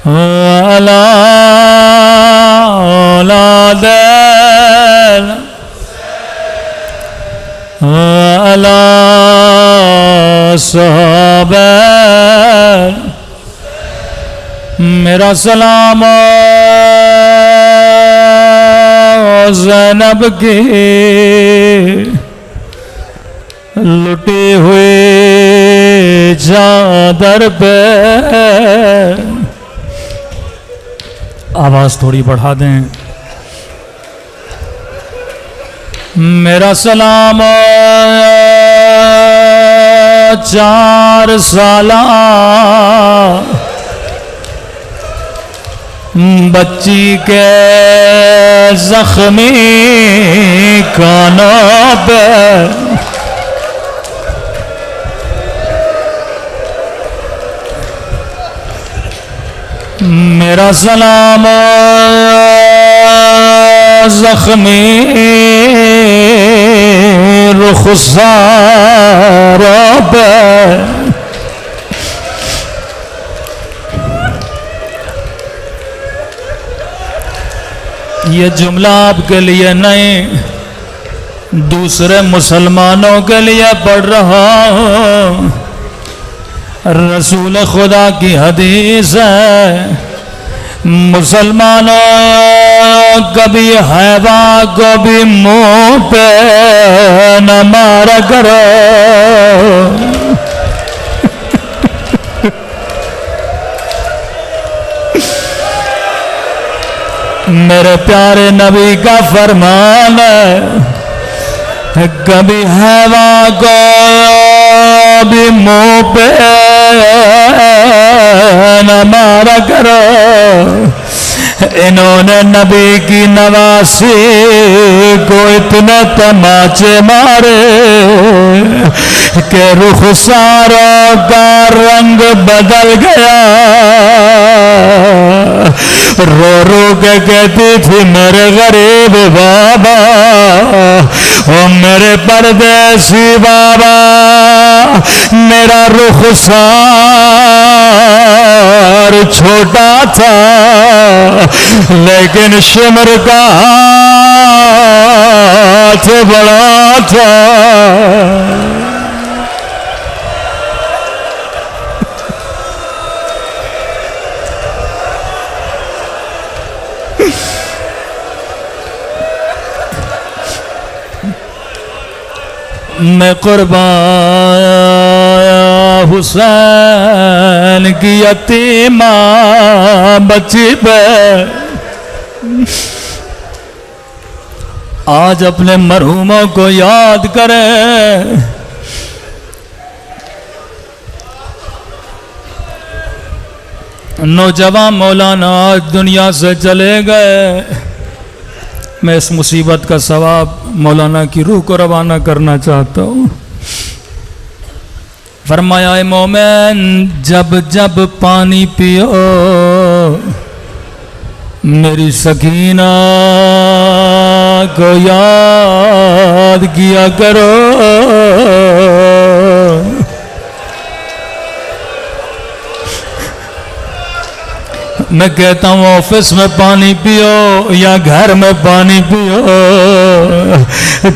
وعلی وعلى صحابہ میرا سلام زینب کی لٹی ہوئی چادر پہ. آواز تھوڑی بڑھا دیں. میرا سلام 4 سالہ بچی کے زخمی کانوں پہ. میرا سلام زخمی رخساروں پہ. یہ جملہ آپ کے لیے نہیں دوسرے مسلمانوں کے لیے پڑھ رہا ہوں. رسول خدا کی حدیث ہے مسلمانوں کبھی حیوان کو بھی منہ پہ نہ مارا کرو. میرے پیارے نبی کا فرمان ہے کبھی حیوان کو بھی منہ پہ نہ مارا کرو. انہوں نے نبی کی نواسی کو اتنے تماچے مارے کہ رخساروں کا رنگ بدل گیا. رو رو کے کہتی تھی میرے غریب بابا او میرے پردیسی بابا میرا رخسار چھوٹا تھا لیکن شمر کا ہاتھ بڑا تھا. میں قربان حسین کی یتیمہ بچی پہ آج اپنے مرحوموں کو یاد کریں. نوجوان مولانا آج دنیا سے چلے گئے. میں اس مصیبت کا ثواب مولانا کی روح کو روانہ کرنا چاہتا ہوں. فرمایا اے مومن جب جب پانی پیو میری سکینہ کو یاد کیا کرو. میں کہتا ہوں آفس میں پانی پیو یا گھر میں پانی پیو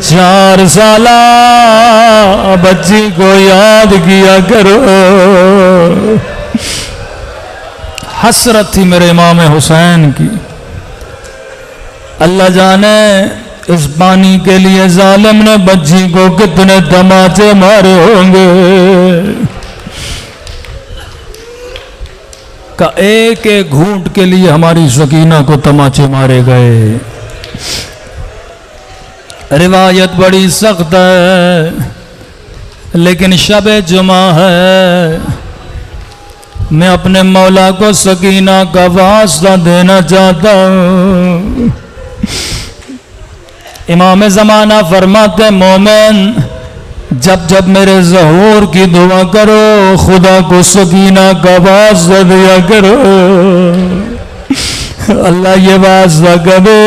4 سالہ بچی کو یاد کیا کرو. حسرت تھی میرے امام حسین کی. اللہ جانے اس پانی کے لیے ظالم نے بچی کو کتنے تماچے مارے ہوں گے. کا ایک ایک گھونٹ کے لیے ہماری سکینہ کو تماچے مارے گئے. روایت بڑی سخت ہے لیکن شب جمعہ ہے. میں اپنے مولا کو سکینہ کا واسطہ دینا چاہتا ہوں. امام زمانہ فرماتے مومن جب جب میرے ظہور کی دعا کرو خدا کو سکینہ کا واسطہ دیا کرو. اللہ یہ واسطہ کبھی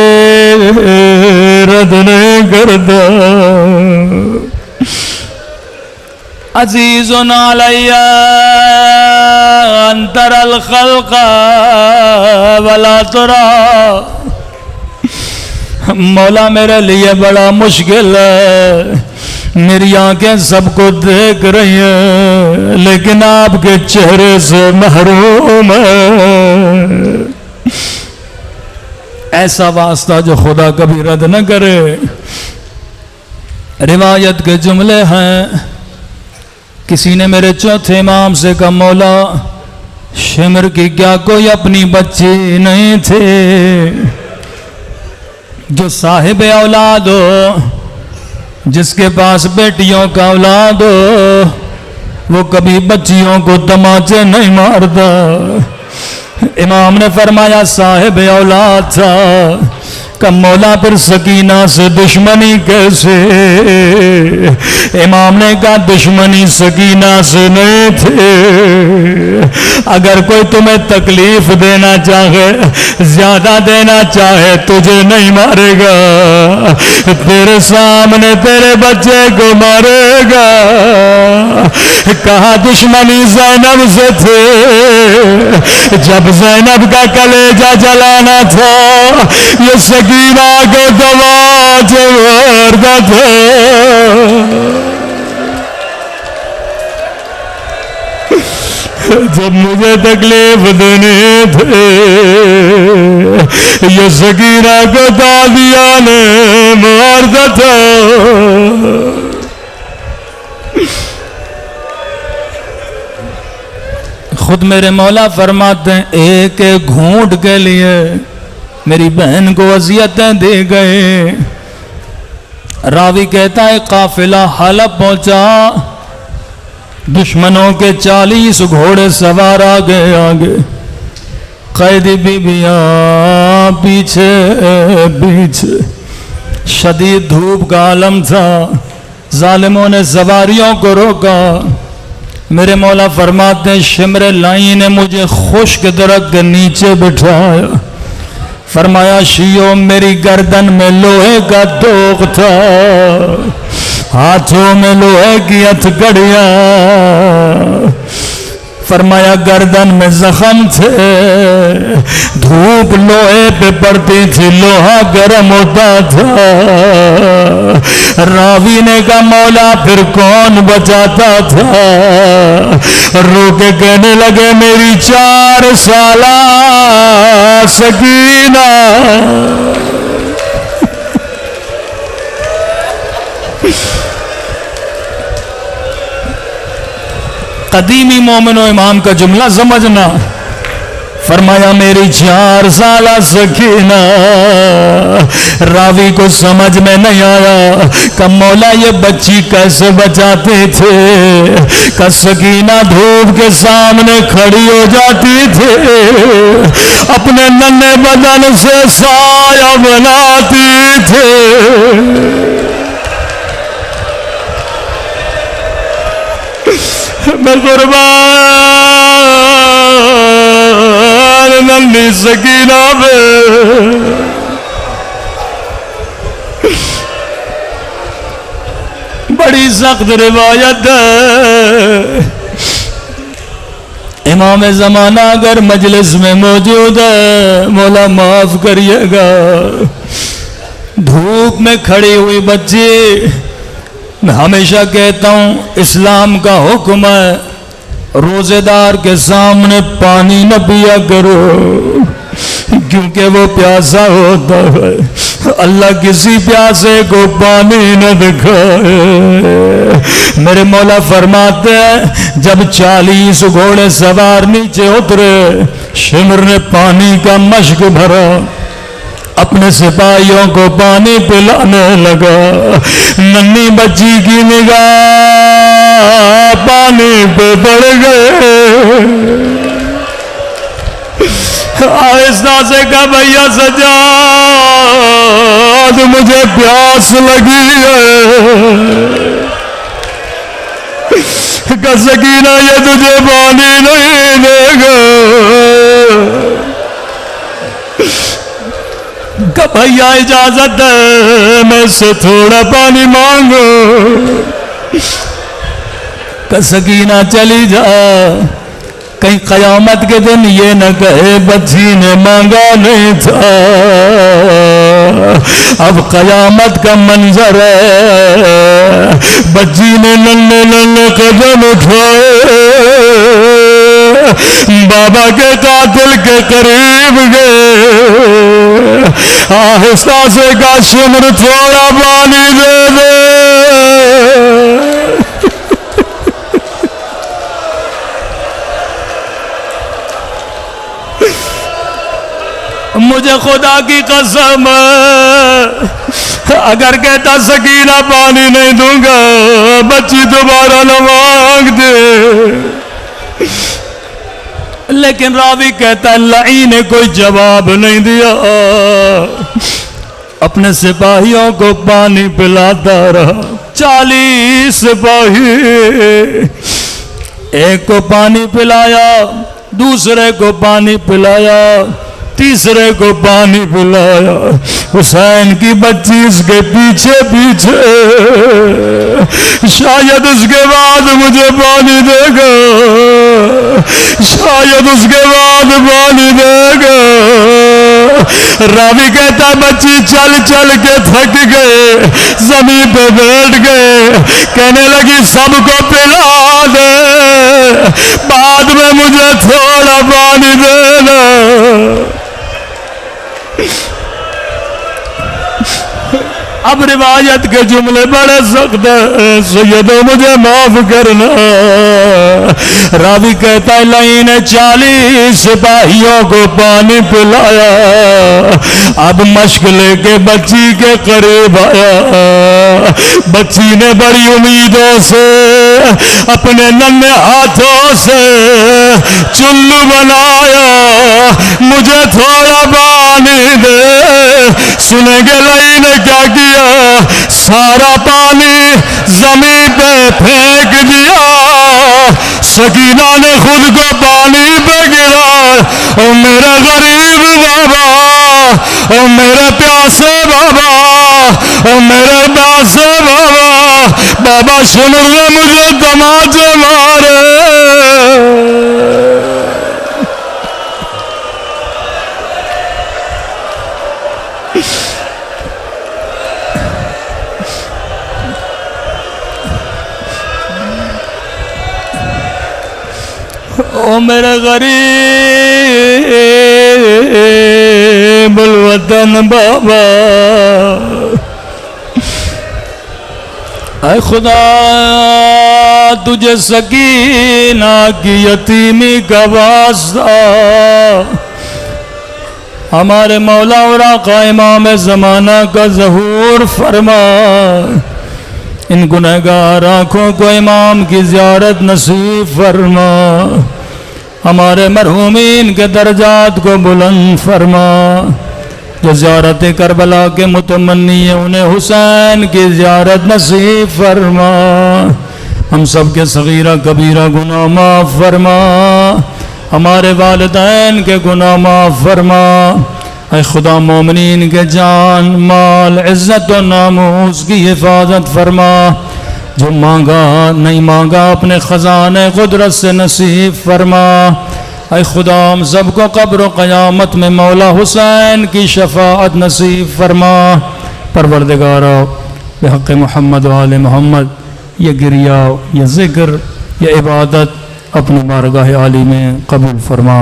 رد نہیں کرتا. عزیز علی ان تری الخلق ولا ترى مولا میرے لیے بڑا مشکل ہے، میری آنکھیں سب کو دیکھ رہی ہیں لیکن آپ کے چہرے سے محروم ہے۔ ایسا واسطہ جو خدا کبھی رد نہ کرے۔ روایت کے جملے ہیں، کسی نے میرے چوتھے امام سے کہا مولا شمر کی کیا کوئی اپنی بچی نہیں تھی؟ جو صاحب اولاد ہو، جس کے پاس بیٹیوں کا اولاد ہو، وہ کبھی بچیوں کو تماچے نہیں مارتا۔ امام نے فرمایا صاحب اولاد تھا۔ کہ مولا پھر سکینہ سے دشمنی کیسے؟ امام نے کہا دشمنی سکینہ سے نہیں تھے، اگر کوئی تمہیں تکلیف دینا چاہے، زیادہ دینا چاہے، تجھے نہیں مارے گا، تیرے سامنے تیرے بچے کو مارے گا۔ کہا دشمنی زینب سے تھے، جب زینب کا کلیجہ جلانا تھا یہ سکینہ کو تماچ مارتا تھا۔ جب مجھے تکلیف دینے تھے یہ سکینہ کو تازیانے مارتا تھا۔ خود میرے مولا فرماتے ہیں ایک ایک گھونٹ کے لیے میری بہن کو اذیتیں دے گئے۔ راوی کہتا ہے قافلہ حلب پہنچا، دشمنوں کے 40 گھوڑے سوار آگے، قیدی بیویاں پیچھے پیچھے، شدید دھوپ کا عالم تھا، ظالموں نے سواریوں کو روکا۔ میرے مولا فرماتے ہیں شمر لائی نے مجھے خشک درخت کے نیچے بٹھایا، فرمایا شیعو میری گردن میں لوہے کا دوغ تھا، ہاتھوں میں لوہے کی ہتھکڑیاں، فرمایا گردن میں زخم تھے، دھوپ لوہے پہ پڑتی تھی، لوہا گرم ہوتا تھا۔ راوی نے کہا مولا پھر کون بچاتا تھا؟ رو کے کہنے لگے میری 4 سالہ سکینہ۔ قدیمی مومن و امام کا جملہ سمجھنا، فرمایا میری 4 سالہ سکینہ۔ راوی کو سمجھ میں نہیں آیا کہ مولا یہ بچی کیسے بچاتے تھے، کہ سکینہ دھوپ کے سامنے کھڑی ہو جاتی تھی، اپنے ننھے بدن سے سایہ بناتی تھی۔ میں قربان ننھی سکینہ میں بڑی سخت روایت ہے۔ امام زمانہ اگر مجلس میں موجود ہے مولا معاف کریے گا، دھوپ میں کھڑی ہوئی بچی، میں ہمیشہ کہتا ہوں اسلام کا حکم ہے روزے دار کے سامنے پانی نہ پیا کرو کیونکہ وہ پیاسا ہوتا ہے، اللہ کسی پیاسے کو پانی نہ دکھائے۔ میرے مولا فرماتے ہیں جب 40 گھوڑے سوار نیچے اترے، شمر نے پانی کا مشک بھرا، اپنے سپاہیوں کو پانی پلانے لگا، ننھی بچی کی نگاہ پانی پہ پڑ گئے۔ آہستہ سے کہا بھیا سجاد مجھے پیاس لگی ہے، کہ سکینہ یہ تجھے پانی نہیں دے گا، کہ بھیا اجازت ہے میں اس سے تھوڑا پانی مانگو، کہ سکینہ چلی جا، کہیں قیامت کے دن یہ نہ کہے بچی نے مانگا نہیں تھا۔ اب قیامت کا منظر ہے، بچی نے ننھے ننھے قدم اٹھائے، بابا کے قاتل کے قریب گئے، آہستہ سے کہا شمر تھوڑا پانی دے دے۔ مجھے خدا کی قسم اگر کہتا سکینہ پانی نہیں دوں گا بچی دوبارہ نہ مانگ دے، لیکن راوی کہتا ہے لعین نے کوئی جواب نہیں دیا، اپنے سپاہیوں کو پانی پلاتا رہا۔ 40 سپاہی، ایک کو پانی پلایا، دوسرے کو پانی پلایا، تیسرے کو پانی پلایا، حسین کی بچی اس کے پیچھے پیچھے، شاید اس کے بعد مجھے پانی دے گا، شاید اس کے بعد پانی دے گا۔ راوی کہتا بچی چل چل کے تھک گئے، زمین پہ بیٹھ گئے، کہنے لگی سب کو پلا دے، بعد میں مجھے تھوڑا پانی دینا۔ اب روایت کے جملے بڑے سخت ہیں، سیدو مجھے معاف کرنا۔ راوی کہتا ہے لعین نے 40 سپاہیوں کو پانی پلایا، اب مشک لے کے بچی کے قریب آیا، بچی نے بڑی امیدوں سے اپنے ننھے ہاتھوں سے چلو بنایا، مجھے تھوڑا پانی دے۔ سنیں گے لعین نے کیا کیا، سارا پانی زمین پہ پھینک دیا، سکینہ نے خود کو پانی پہ گرا۔ او میرے غریب بابا، او میرے پیاسے بابا، او میرے پیاسے بابا، بابا شمر نے مجھے تماچے مارے۔ او میرے غریب الوطن بابا، اے خدا تجھے سکینہ کی یتیمی کا واسطہ، ہمارے مولا اور آقا امام زمانہ کا ظہور فرما، ان گنہگار آنکھوں کو امام کی زیارت نصیب فرما، ہمارے مرحومین کے درجات کو بلند فرما، جو زیارت کربلا کے متمنی ہیں انہیں حسین کی زیارت نصیب فرما، ہم سب کے صغیرہ کبیرہ گناہ معاف فرما، ہمارے والدین کے گناہ معاف فرما۔ اے خدا مومنین کے جان مال عزت و ناموس کی حفاظت فرما، جو مانگا نہیں مانگا اپنے خزانے قدرت سے نصیب فرما۔ اے خدا ہم سب کو قبر و قیامت میں مولا حسین کی شفاعت نصیب فرما۔ پروردگارا بحق محمد و آل محمد یہ گریہ، یہ ذکر، یہ عبادت اپنی بارگاہ عالی میں قبول فرما۔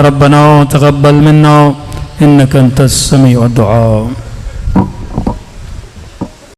ربنا تقبل منا انک انت السمیع الدعاء۔